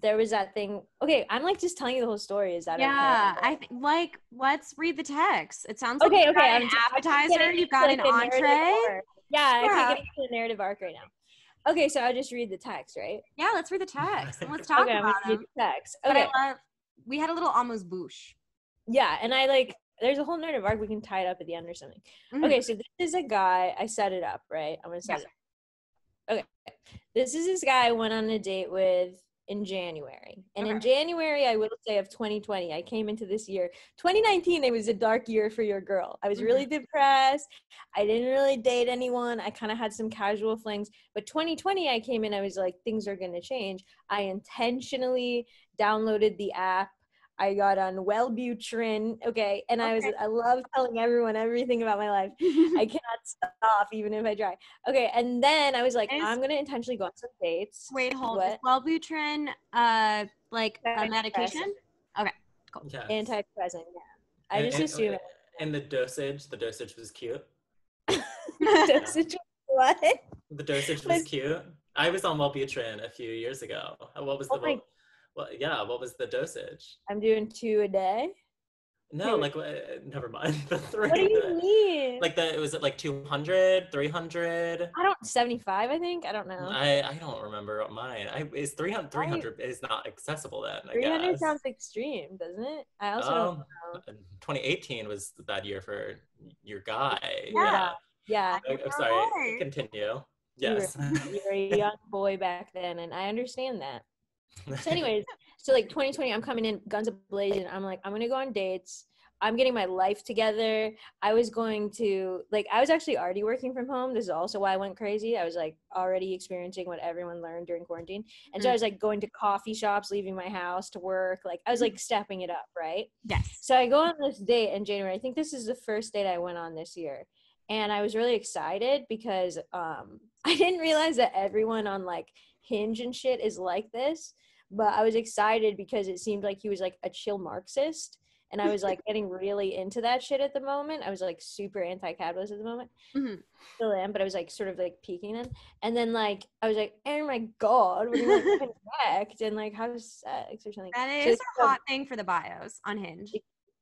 there was that thing. Okay, I'm like just telling you the whole story. Is that okay? I think like let's read the text. It sounds like Okay, you okay. got an appetizer, you got an entree. Yeah, I can't get into the narrative arc right now. Okay, so I'll just read the text, right? Yeah, let's read the text and let's talk Okay, about read them. the text. But Okay. We had a little almost boosh. Yeah, and I like there's a whole narrative arc. We can tie it up at the end or something. Mm-hmm. Okay, so this is a guy. I set it up, right? I'm gonna set it up. Okay, this is this guy I went on a date with in January. And in January, I will say, of 2020, I came into this year. 2019, it was a dark year for your girl. I was really depressed. I didn't really date anyone. I kind of had some casual flings. But 2020, I came in, I was like, things are going to change. I intentionally downloaded the app. I got on Wellbutrin, okay, and I love telling everyone everything about my life. I cannot stop even if I try. Okay, and then I was like, I'm gonna intentionally go on some dates. Wait, hold. Is Wellbutrin like a medication? Okay, cool. Yes. Antidepressant, yeah. I just assume. And the dosage was cute. Dosage what? The dosage was cute. I was on Wellbutrin a few years ago. What was the what was the dosage? I'm doing 2 a day. No, like never mind. The 3. What do you mean? Like was it like 200, 300? 75, I think. I don't know. I don't remember mine. Is 300 is not accessible then. 300 sounds extreme, doesn't it? I also don't know. 2018 was the bad year for your guy. Yeah. I'm sorry. Continue. Yes. You were a young boy back then, and I understand that. So anyways, so like 2020, I'm coming in guns a-blazing. I'm like, I'm going to go on dates. I'm getting my life together. I was actually already working from home. This is also why I went crazy. I was like already experiencing what everyone learned during quarantine. And so I was like going to coffee shops, leaving my house to work. Like I was like stepping it up, right? Yes. So I go on this date in January. I think this is the first date I went on this year. And I was really excited because I didn't realize that everyone on like Hinge and shit is like this. But I was excited because it seemed like he was like a chill Marxist. And I was like getting really into that shit at the moment. I was like super anti-capitalist at the moment. Still am, but I was like sort of like peeking in. And then like I was like, oh my God, what do you want to connect? And like have sex or something. That is a hot thing for the bios on Hinge.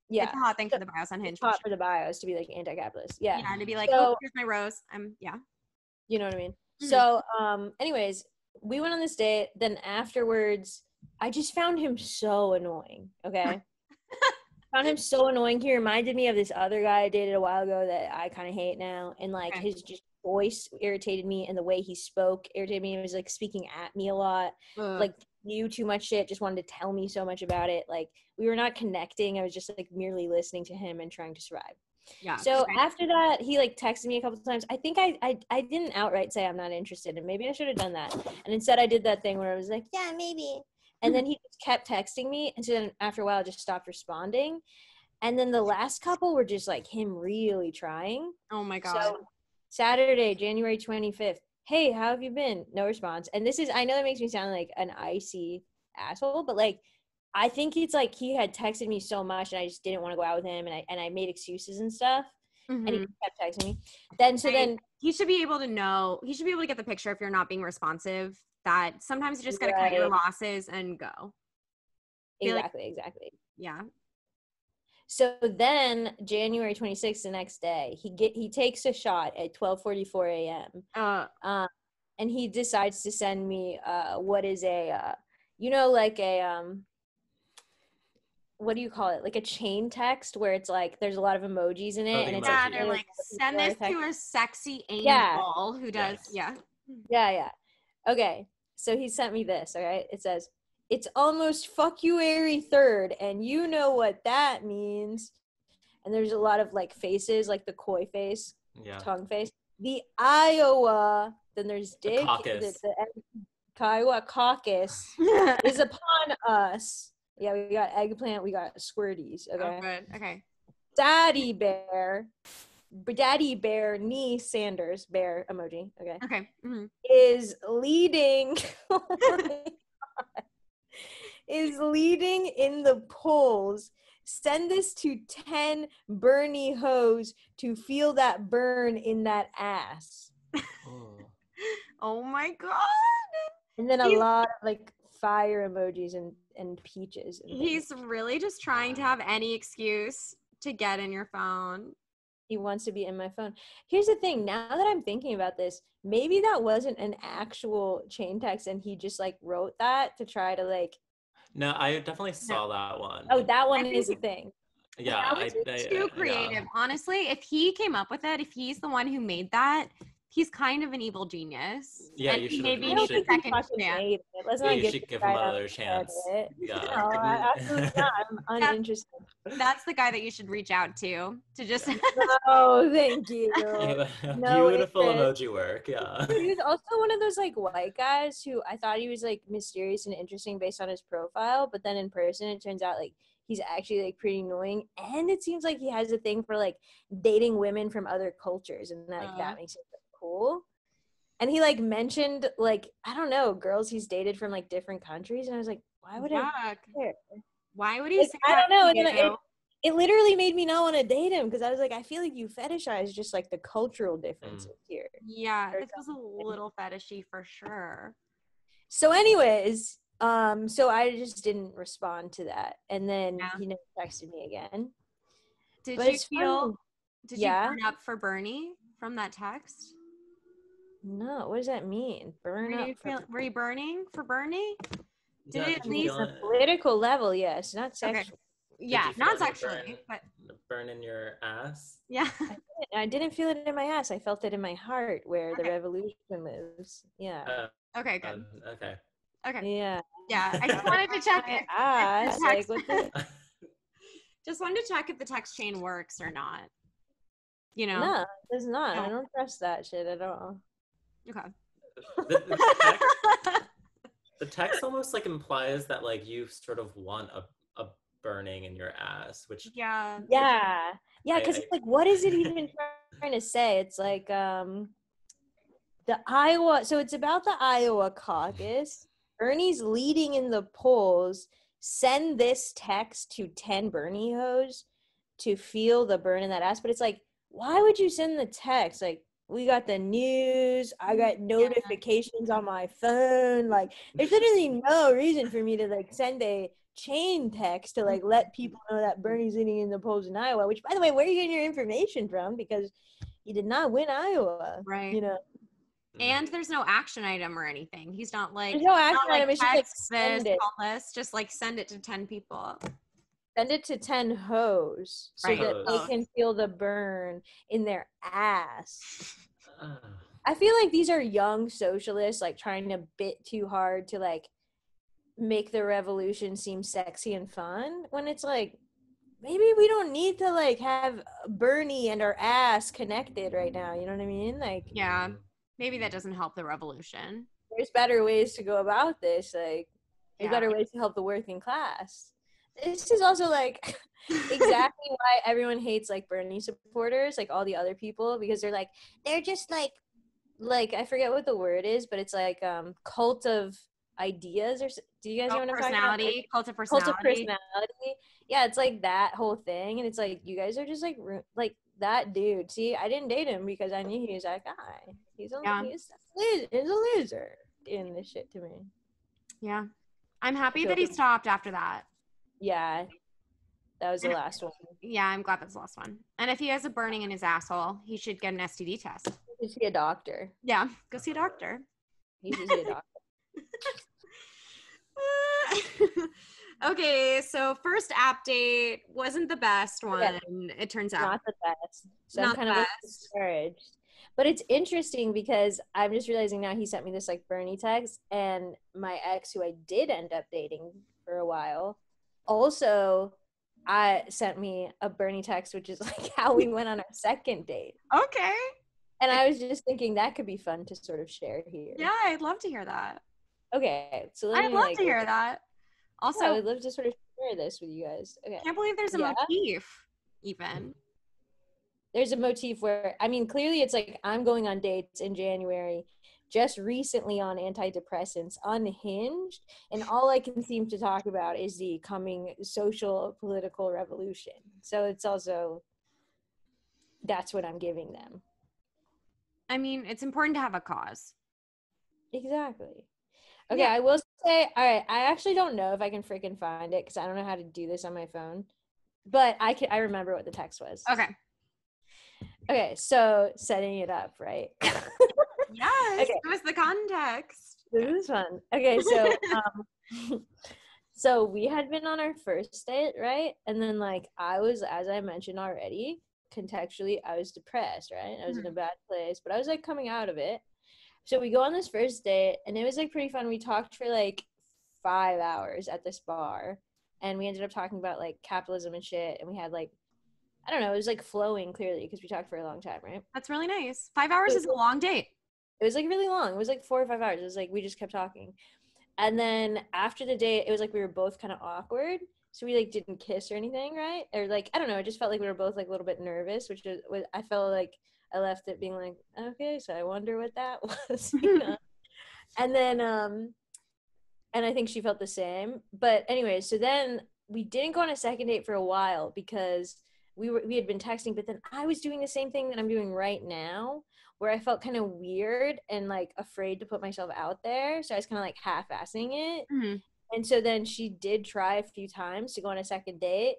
Yeah. It's a hot thing for the bios on Hinge. It's hot for the bios to be like anti-capitalist. Yeah. Yeah, to be like, oh, here's my rose. You know what I mean? So anyways, we went on this date. Then afterwards, I just found him so annoying. Okay. Found him so annoying. He reminded me of this other guy I dated a while ago that I kind of hate now. And like his just voice irritated me, and the way he spoke irritated me. He was like speaking at me a lot, like knew too much shit, just wanted to tell me so much about it. Like we were not connecting. I was just like merely listening to him and trying to survive. Yeah. So after that, he like texted me a couple of times. I think I didn't outright say I'm not interested, and maybe I should have done that. And instead I did that thing where I was like, yeah, maybe. And then he just kept texting me. And so then after a while, I just stopped responding. And then the last couple were just like him really trying. Oh my God. So Saturday, January 25th. Hey, how have you been? No response. And this is, I know that makes me sound like an icy asshole, but like, I think it's like he had texted me so much and I just didn't want to go out with him. And I made excuses and stuff. And he kept texting me. Then he should be able to know, he should be able to get the picture if you're not being responsive, that sometimes you just got to cut your losses and go. Exactly. Yeah. So then January 26th, the next day, he takes a shot at 12:44 a.m. And he decides to send me what is a like a what do you call it? Like a chain text where it's like there's a lot of emojis in it, and it's they're like send this to a sexy angel who does yeah. Okay, so he sent me this. All right, it says it's almost Fuckuary 3rd, and you know what that means. And there's a lot of like faces, like the koi face, tongue face, the Iowa. Then there's Dick. The Kiowa caucus is upon us. Yeah, we got eggplant, we got squirties. Okay. Oh, good. Okay. Daddy bear, knee Sanders, bear emoji. Okay. Okay. Mm-hmm. Is leading. Is leading in the polls. Send this to 10 Bernie hoes to feel that burn in that ass. Oh my God. And then a lot of like fire emojis and peaches. And he's really just trying to have any excuse to get in your phone. He wants to be in my phone. Here's the thing. Now that I'm thinking about this, maybe that wasn't an actual chain text and he just like wrote that to try to like. No, I definitely saw that one. Oh, that one is a thing. Yeah. That was too creative. Honestly, if he came up with it, if he's the one who made that, he's kind of an evil genius. Yeah, and you should. Maybe You should second chance. You should give him another chance. Yeah. No, absolutely not. I'm uninterested. That's the guy that you should reach out to just. Oh, thank you. Beautiful emoji work. Yeah. He was also one of those like white guys who I thought he was like mysterious and interesting based on his profile, but then in person it turns out like he's actually like pretty annoying, and it seems like he has a thing for like dating women from other cultures, and that makes it cool. And he like mentioned like I don't know girls he's dated from like different countries, and I was like, why would I care? Why would he say I that? don't know. It literally made me not want to date him because I was like, I feel like you fetishize just like the cultural differences here. Yeah, this was a little fetishy for sure. So anyways, so I just didn't respond to that, and then he never texted me again. Did you burn up for Bernie from that text? No, what does that mean? Were you burning for Bernie? Did it at least a political level? Yes, not sexual. Okay. Yeah, not sexually, but burn in your ass. Yeah, I didn't feel it in my ass. I felt it in my heart, where the revolution lives. Yeah. Okay. Good. Okay. Yeah. Yeah. I just wanted to check it. Just wanted to check if the text chain works or not. You know. No, it does not. No. I don't trust that shit at all. Okay. The text almost like implies that like you sort of want a burning in your ass, which because like what is it even trying to say? It's like the Iowa, so it's about the Iowa caucus. Bernie's leading in the polls. Send this text to 10 Bernie hoes to feel the burn in that ass. But it's like, why would you send the text? Like, we got the news. I got notifications on my phone. Like, there's literally no reason for me to like send a chain text to like let people know that Bernie's leading in the polls in Iowa. Which, by the way, where are you getting your information from? Because he did not win Iowa, right? You know. And there's no action item or anything. He's not like there's no action item. It's just like send it. Just like send it to 10 people. Send it to 10 hoes so that they can feel the burn in their ass. I feel like these are young socialists like trying a bit too hard to like make the revolution seem sexy and fun when it's like maybe we don't need to like have Bernie and our ass connected right now. You know what I mean? Like maybe that doesn't help the revolution. There's better ways to go about this. Like there's better ways to help the working class. This is also like exactly why everyone hates like Bernie supporters, like all the other people, because they're just like I forget what the word is, but it's like cult of ideas, or do you guys know what I'm talking about? Cult of personality. Yeah, it's like that whole thing, and it's like you guys are just like that dude. See, I didn't date him because I knew he was that guy. He's a loser doing this shit to me. Yeah, I'm happy that he stopped after that. Yeah, That was the last one. Yeah, I'm glad that's the last one. And if he has a burning in his asshole, he should get an STD test. He should see a doctor. Yeah, go see a doctor. He should see a doctor. Okay, so first app date wasn't the best one, it turns out. Not the best. So Not I'm kind of like discouraged. But it's interesting because I'm just realizing now he sent me this like Bernie text, and my ex, who I did end up dating for a while, also sent me a Bernie text, which is like how we went on our second date. Okay. And I was just thinking that could be fun to sort of share here. Yeah, I'd love to hear that. Okay, so I'd love to hear that. Also, I would love to sort of share this with you guys. Okay. Can't believe there's a motif, even. There's a motif where, I mean, clearly it's like I'm going on dates in January, just recently on antidepressants, unhinged, and all I can seem to talk about is the coming social political revolution. So it's also, that's what I'm giving them. I mean, it's important to have a cause. Exactly. Okay, yeah. I will say, all right, I actually don't know if I can freaking find it because I don't know how to do this on my phone, but I remember what the text was. Okay, so setting it up, right? Yes, okay. It was the context. This is fun. Okay, so so we had been on our first date, right? And then like I was, as I mentioned already, contextually, I was depressed, right? I was in a bad place, but I was like coming out of it. So we go on this first date, and it was like pretty fun. We talked for like 5 hours at this bar, and we ended up talking about like capitalism and shit, and we had like, I don't know, it was like flowing clearly because we talked for a long time, right? That's really nice. 5 hours is a long date. It was like really long. It was like 4 or 5 hours. It was like we just kept talking. And then after the date, it was like we were both kind of awkward. So we like didn't kiss or anything, right? Or like, I don't know, it just felt like we were both like a little bit nervous, which was I felt like I left it being like, okay, so I wonder what that was, you know? And then and I think she felt the same. But anyway, so then we didn't go on a second date for a while because we had been texting, but then I was doing the same thing that I'm doing right now, where I felt kind of weird and like afraid to put myself out there. So I was kind of like half-assing it. Mm-hmm. And so then she did try a few times to go on a second date,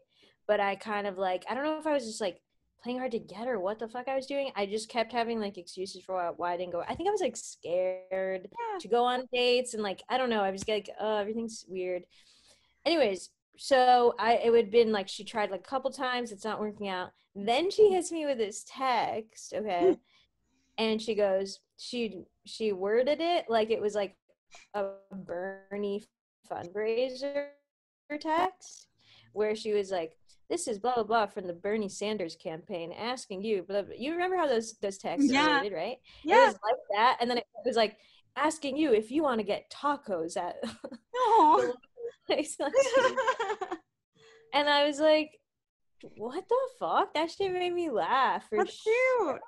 but I kind of like, I don't know if I was just like playing hard to get or what the fuck I was doing. I just kept having like excuses for why I didn't go. I think I was like scared to go on dates, and like, I don't know, I was like, oh, everything's weird. Anyways, so it would have been like she tried like a couple times, it's not working out. Then she hits me with this text, okay? And she goes, she worded it like it was like a Bernie fundraiser text, where she was like, this is blah blah blah from the Bernie Sanders campaign asking you blah, blah. You remember how those texts are worded, right? Yeah. It was like that, and then it was like asking you if you want to get tacos at the place. And I was like, what the fuck? That shit made me laugh. That's cute.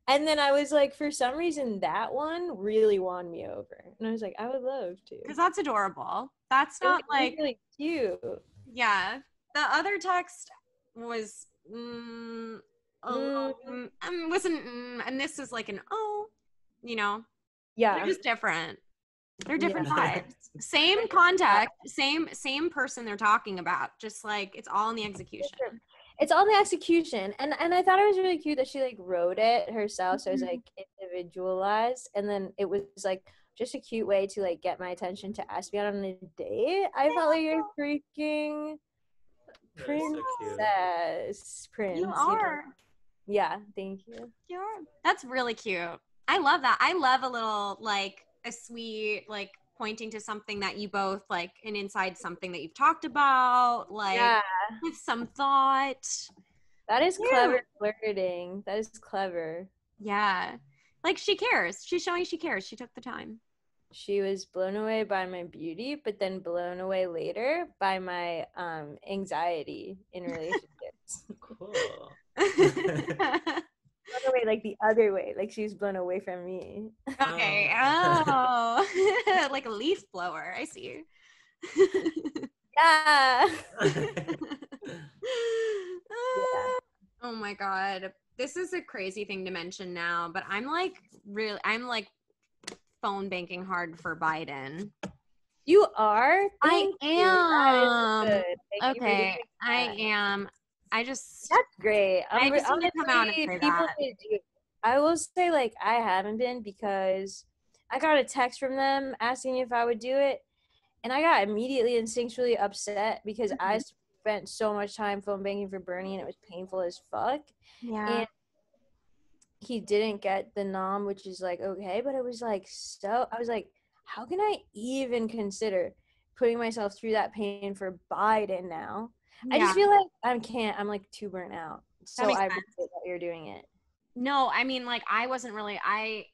And then I was like, for some reason, that one really won me over. And I was like, I would love to. Because that's adorable. That's not like really cute. Yeah. The other text was wasn't, and this was like an you know. Yeah. They're just different. They're different vibes. Same contact, same person they're talking about. Just like it's all in the execution. It's all in the execution. And I thought it was really cute that she like wrote it herself. So it was like individualized. And then it was like just a cute way to like get my attention to ask me out on a date. I felt like you're freaking princess. Prince. You are. Yeah, thank you. You are. That's really cute. I love that. I love a little like a sweet like pointing to something that you both like, and inside something that you've talked about, like with some thought. That is clever flirting. That is clever. Yeah. Like she cares. She's showing she cares. She took the time. She was blown away by my beauty, but then blown away later by my anxiety in relationships. Cool. Blown away like the other way, like she was blown away from me. Okay. Oh. Like a leaf blower. I see. Yeah. Oh my god. This is a crazy thing to mention now, but I'm like phone banking hard for Biden. You are? I Thank you. That is am. good. Thank you for doing Okay, I that. am. That's great. I just need to come out and Honestly, say people that. need to do it. I will say, like, I haven't been because I got a text from them asking if I would do it, and I got immediately instinctually upset because I Mhm. spent so much time phone banking for Bernie, and it was painful as fuck. Yeah. And he didn't get the nom, which is like okay, but it was like I was like, how can I even consider putting myself through that pain for Biden now? I Yeah. just feel like I can't. I'm like too burnt out. That So makes I sense. appreciate that you're doing it. No, I mean, like, I wasn't really,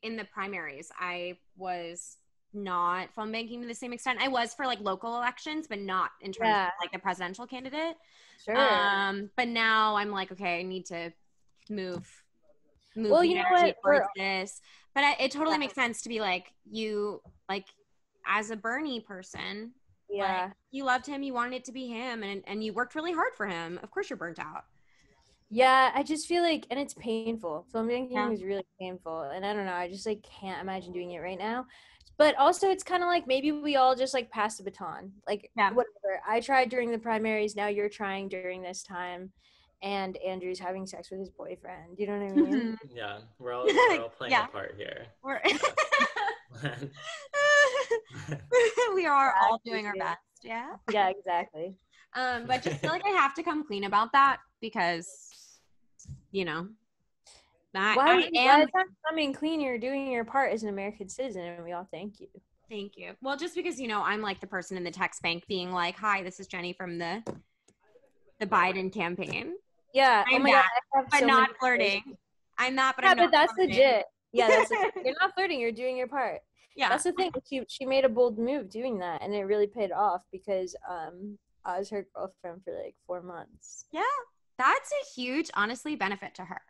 in the primaries, I was not phone banking to the same extent. I was for like local elections, but not in terms of Yeah, like the presidential candidate. sure. But now I'm like, okay, I need to move Well, the you know energy what? towards this. But it totally Yeah, makes sense to be like, you, like, as a Bernie person, like, yeah. you loved him, you wanted it to be him, and you worked really hard for him. Of course you're burnt out. Yeah, I just feel like, and it's painful. Film Yeah. banking is really painful, and I don't know. I just like can't imagine doing it right now. But also, it's kind of like maybe we all just like pass the baton. Like Yeah. whatever. I tried during the primaries. Now you're trying during this time, and Andrew's having sex with his boyfriend. You know what I mean? Yeah, we're all playing a Yeah. part here. We're Yes. we are all doing our Exactly. best. Yeah. Yeah, exactly. But just feel like I have to come clean about that because, you know, I Why am. it's not coming clean? You're doing your part as an American citizen, and we all thank you. Thank you. Well, just because, I'm like the person in the text bank being like, "Hi, this is Jenny from the Biden campaign." Yeah. Oh I'm my God, that, I have but so not many flirting. I'm that, but Yeah, I'm not but that's flirting. legit. Yeah, that's legit. You're not flirting. You're doing your part. Yeah. That's the thing. She made a bold move doing that, and it really paid off because I was her girlfriend for like 4 months. Yeah. That's a huge, honestly, benefit to her.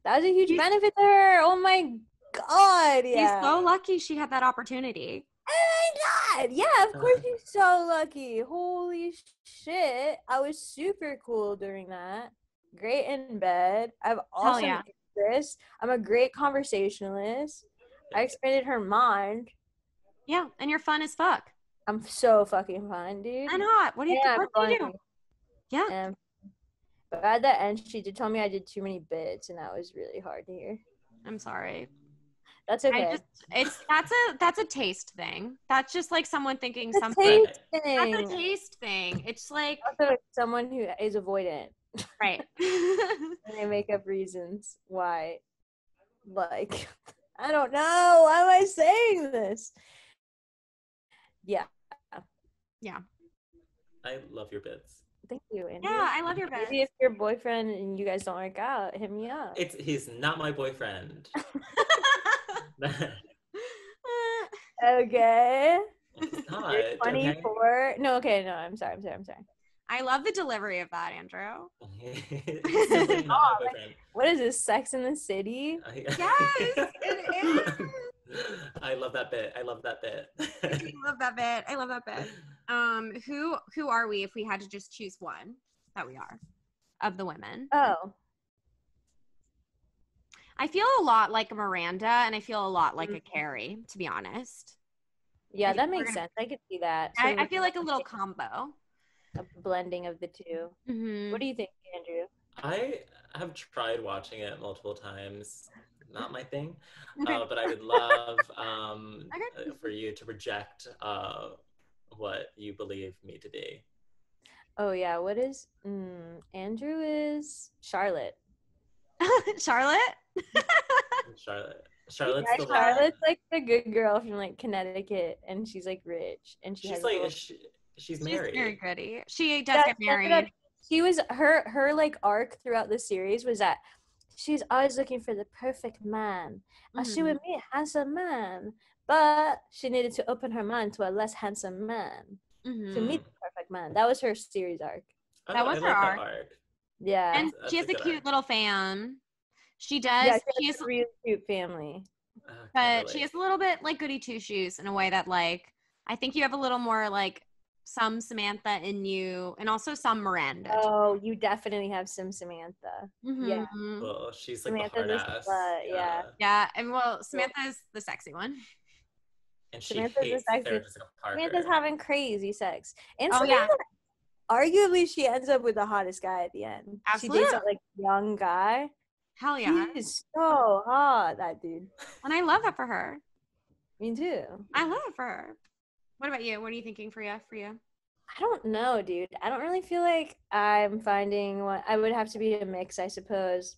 That was a huge She's, benefit to her. Oh my God, she's yeah. so lucky she had that opportunity. Oh my God, yeah. Of course, she's so lucky. Holy shit! I was super cool during that. Great in bed. I have Hell awesome yeah. interests. I'm a great conversationalist. I expanded her mind. Yeah. And you're fun as fuck. I'm so fucking fun, dude. And hot. What do you Yeah, do? Yeah. But at the end, she did tell me I did too many bits, and that was really hard to hear. I'm sorry. That's okay. That's a taste thing. That's just like someone thinking It's a something. taste That's thing. a taste thing. It's like Also, someone who is avoidant. right. And they make up reasons why. Like, I don't know. Why am I saying this? Yeah. Yeah. I love your bits. Thank you, Andrew. Yeah, I love your bits. Maybe if your boyfriend and you guys don't work out, hit me up. He's not my boyfriend. Okay. It's not. You're 24. Okay? No, okay, no, I'm sorry. I love the delivery of that, Andrew. He's simply not my boyfriend. What is this, Sex in the City? Yes, it is. I love that bit. I love that bit. Who are we if we had to just choose one that we are of the women? Oh. I feel a lot like a Miranda and I feel a lot like a Carrie, to be honest. Yeah, that makes sense. I could see that. I feel like a little combo. A blending of the two. Mm-hmm. What do you think, Andrew? I have tried watching it multiple times. Not my thing. Okay. But I would love for you to project what you believe me to be. Oh, yeah. What is... Andrew is Charlotte. Charlotte? Charlotte's Yeah, the Charlotte's like the good girl from like Connecticut, and she's like rich, and she's like she's married. She's very pretty. She does get married. She was her like arc throughout the series was that she's always looking for the perfect man. She would meet a handsome man, but she needed to open her mind to a less handsome man to meet the perfect man. That was her series arc. That was her arc. Yeah, and she has a cute little fan. She does. Yeah, she has a really cute family. But she has a little bit like goody two shoes in a way that like I think you have a little more like some Samantha in you and also some Miranda. Oh, you definitely have some Samantha. Mm-hmm. Yeah. Well, she's like Samantha's the hard ass. yeah. Yeah, and well, Samantha's the sexy one. and she Samantha's hates a Sarah sexist. Jessica Parker. Samantha's having crazy sex. And Oh, Samantha, yeah. arguably, she ends up with the hottest guy at the end. Absolutely. She dates that, like, young guy. Hell yeah. He is so hot, that dude. And I love that for her. Me too. I love it for her. What about you? What are you thinking for you? I don't know, dude. I don't really feel like I'm finding one. I would have to be a mix, I suppose.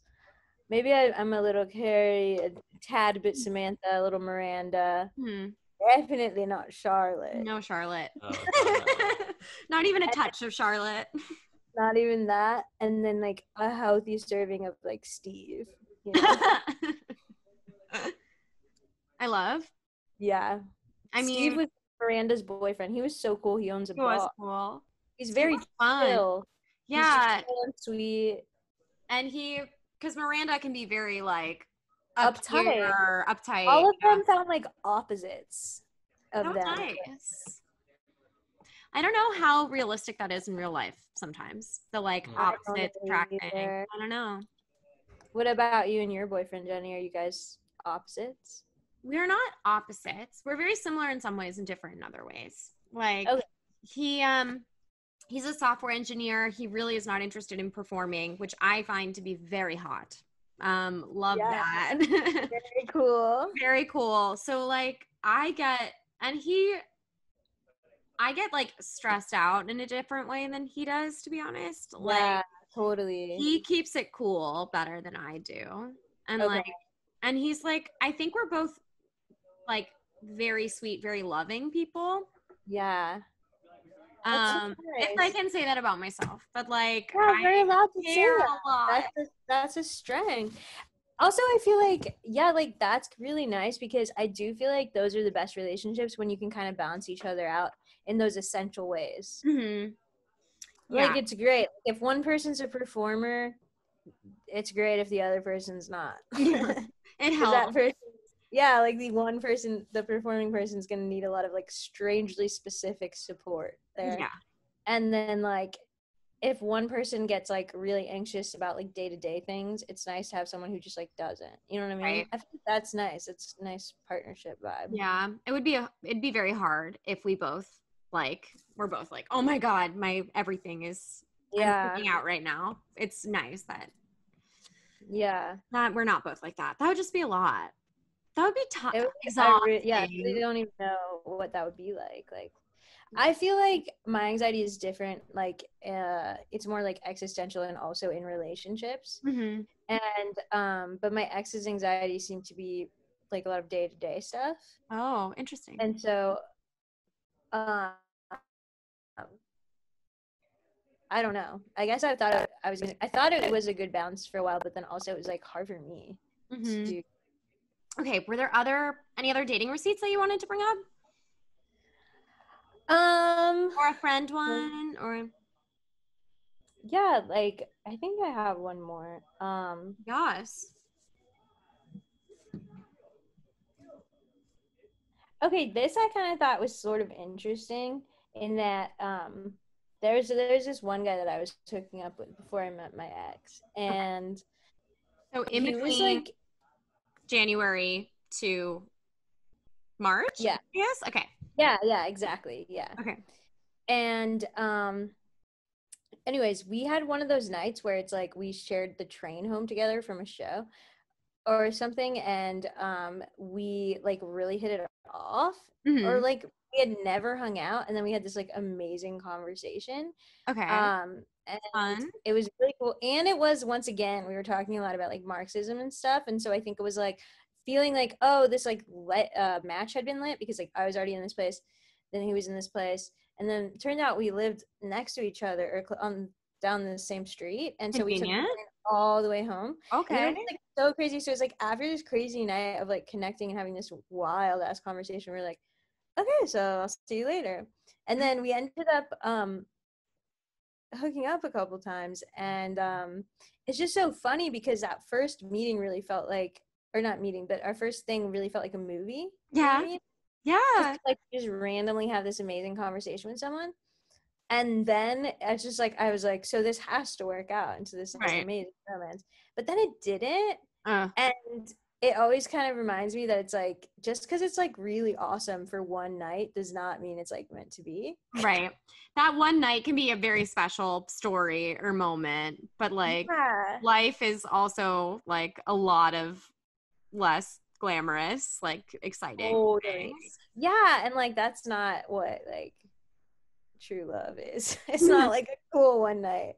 Maybe I'm a little Carrie, a tad bit Samantha, a little Miranda. Definitely not Charlotte. No Charlotte. Oh, God, no. Not even a touch of Charlotte. Not even that. And then, like, a healthy serving of, like, Steve. You know? I love. Yeah. I mean, Steve was Miranda's boyfriend. He was so cool. He owns a bar. He was cool. He's very chill. Yeah. He's chill and sweet. And because Miranda can be very, like, uptight. Uptight. All of them found, like, opposites of them. Nice. I don't know how realistic that is in real life sometimes. The, like, opposites attracting. I don't know. What about you and your boyfriend, Jenny? Are you guys opposites? We're not opposites. We're very similar in some ways and different in other ways. Like, he's a software engineer. He really is not interested in performing, which I find to be very hot. Love that. Very cool. Very cool. So, like, I get like stressed out in a different way than he does, to be honest. Yeah, like, totally. He keeps it cool better than I do. And and he's like, I think we're both like very sweet, very loving people. Yeah. Nice. If I can say that about myself, but like, you're allowed to say a lot. That's a strength. Also, I feel like, like, that's really nice because I do feel like those are the best relationships when you can kind of balance each other out in those essential ways. Mm-hmm. Like, it's great. If one person's a performer, it's great if the other person's not. It helps. That person, like, the performing person's gonna need a lot of, like, strangely specific support there. Yeah. And then, like, if one person gets, like, really anxious about, like, day-to-day things, it's nice to have someone who just, like, doesn't. You know what I mean? Right. I think that's nice. It's a nice partnership vibe. Yeah. It'd be very hard if we're both like, oh my God, my everything is I'm freaking out right now. It's nice that we're not both like that. That would just be a lot. That would be tough. They don't even know what that would be like. Like, I feel like my anxiety is different. Like, it's more like existential and also in relationships. Mm-hmm. And but my ex's anxiety seemed to be like a lot of day-to-day stuff. Oh, interesting. And so, I don't know. I guess I thought it was a good balance for a while, but then also it was like hard for me to do. Okay, were there any other dating receipts that you wanted to bring up? Or a friend one, or like, I think I have one more. Yes. Okay, this I kind of thought was sort of interesting in that there's this one guy that I was hooking up with before I met my ex, and so in between was like January to March. Yeah. Yes. Okay. Yeah. Exactly. Yeah. Okay. And anyways, we had one of those nights where it's like we shared the train home together from a show or something, and we like really hit it off, or like we had never hung out, and then we had this like amazing conversation. Okay. And fun. It was really cool, and it was, once again, we were talking a lot about like Marxism and stuff, and so I think it was like feeling like, oh, this like match had been lit because like I was already in this place, then he was in this place, and then it turned out we lived next to each other or down the same street, and so we took the train all the way home. Okay. And it was like so crazy. So it's like after this crazy night of like connecting and having this wild ass conversation, we're like, okay, so I'll see you later. And then we ended up hooking up a couple times, and it's just so funny because that first meeting really felt like, or not meeting, but our first thing really felt like a movie. Yeah. You know yeah. Just randomly have this amazing conversation with someone. And then it's just like, I was like, so this has to work out into this amazing romance. But then it didn't. And it always kind of reminds me that it's like, just because it's like really awesome for one night does not mean it's like meant to be. Right. That one night can be a very special story or moment, but like life is also like a lot of less glamorous, like exciting things. Yeah, and like that's not what like true love is. It's not like a cool one night.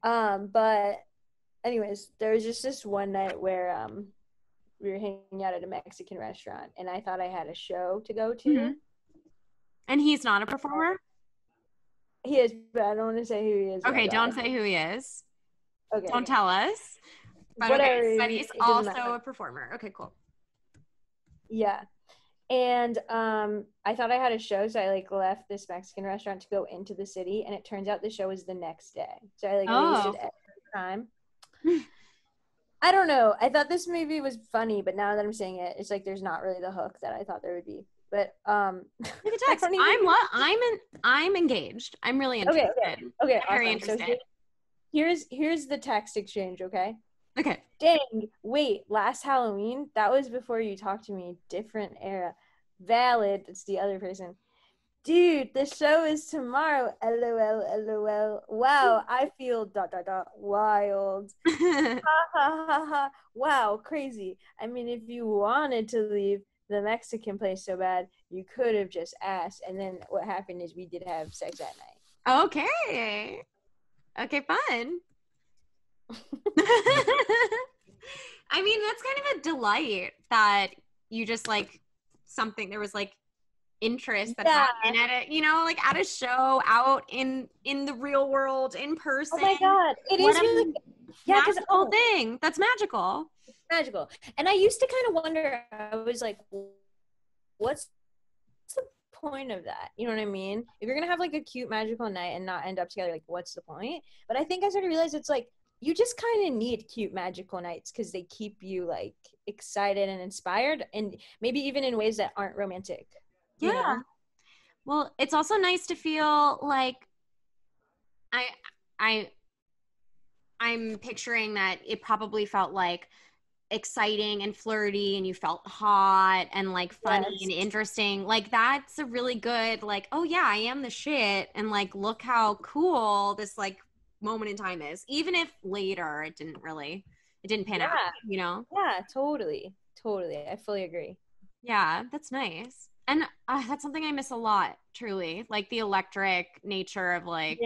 But anyways, there was just this one night where we were hanging out at a Mexican restaurant, and I thought I had a show to go to. Mm-hmm. And he's not a performer? He is, but I don't want to say who he is. Okay, don't say who he is. Okay. Don't tell us. But whatever. Okay, but he's also a performer. Okay, cool. Yeah. And I thought I had a show, so I like left this Mexican restaurant to go into the city, and it turns out the show was the next day. So I like wasted extra time. I don't know. I thought this movie was funny, but now that I'm saying it, it's like there's not really the hook that I thought there would be. But look at text. I'm engaged. I'm really interested. Okay. I'm very interested. So here's the text exchange, okay? Okay. Dang, wait, last Halloween? That was before you talked to me. Different era. Valid. It's the other person. Dude, the show is tomorrow. LOL, LOL. Wow, I feel ... wild. Ha ha ha ha. Wow, crazy. I mean, if you wanted to leave the Mexican place so bad, you could have just asked. And then what happened is we did have sex that night. Okay. Okay, fun. I mean, that's kind of a delight that you just like something, there was like interest that happened at it, you know, like at a show out in the real world in person. Oh my God. It is really magical thing. That's magical. It's magical. And I used to kind of wonder, I was like, what's the point of that? You know what I mean? If you're going to have like a cute magical night and not end up together, like what's the point? But I think I started to realize it's like, you just kind of need cute magical nights because they keep you like excited and inspired, and maybe even in ways that aren't romantic. Yeah. You know? Well, it's also nice to feel like I'm picturing that it probably felt like exciting and flirty, and you felt hot and like funny and interesting. Like that's a really good like, oh yeah, I am the shit, and like look how cool this like moment in time is, even if later it didn't pan out, you know? Yeah, totally. I fully agree. Yeah, that's nice. And that's something I miss a lot, truly, like the electric nature of like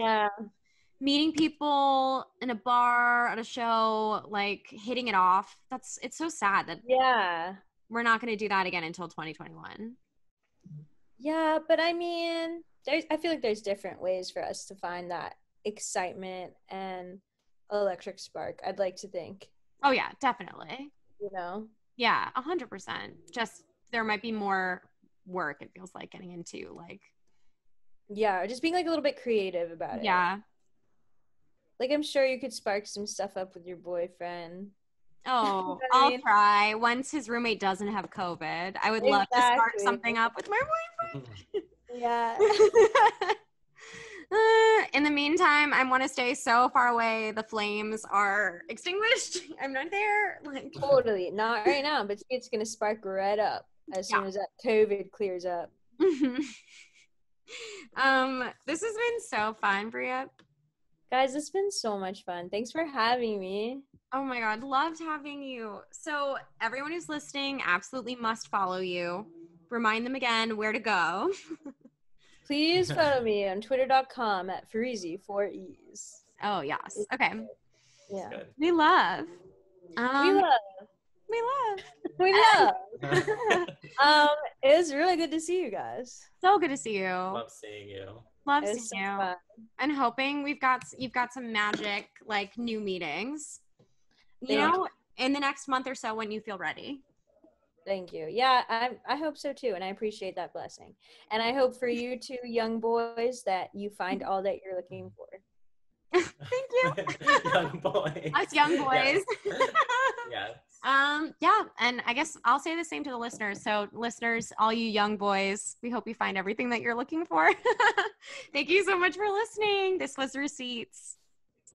meeting people in a bar, at a show, like hitting it off. It's so sad that we're not going to do that again until 2021. Yeah, but I mean, I feel like there's different ways for us to find that excitement and electric spark, I'd like to think. Oh yeah, definitely. You know? Yeah, 100%. Just there might be more work, it feels like, getting into like. Yeah, just being like a little bit creative about it. Yeah. Like I'm sure you could spark some stuff up with your boyfriend. Oh, I'll try. Once his roommate doesn't have COVID, I would love to spark something up with my boyfriend. Yeah. In the meantime, I want to stay so far away. The flames are extinguished. I'm not there. Like totally not right now, but it's gonna spark right up as soon as that COVID clears up. This has been so fun, Bria. Guys, it's been so much fun. Thanks for having me. Oh my God, loved having you. So everyone who's listening absolutely must follow you. Remind them again where to go. Please follow me on twitter.com at Fareeha, 4 E's. Oh, yes. Okay. Yeah. We love. We love. It was really good to see you guys. So good to see you. Love seeing you. Love seeing you. Fun. And hoping you've got some magic, like new meetings, you know, in the next month or so when you feel ready. Thank you. Yeah, I hope so too, and I appreciate that blessing. And I hope for you two young boys that you find all that you're looking for. Thank you. Young boys. Us young boys. Yes. Yeah, and I guess I'll say the same to the listeners. So listeners, all you young boys, we hope you find everything that you're looking for. Thank you so much for listening. This was Receipts.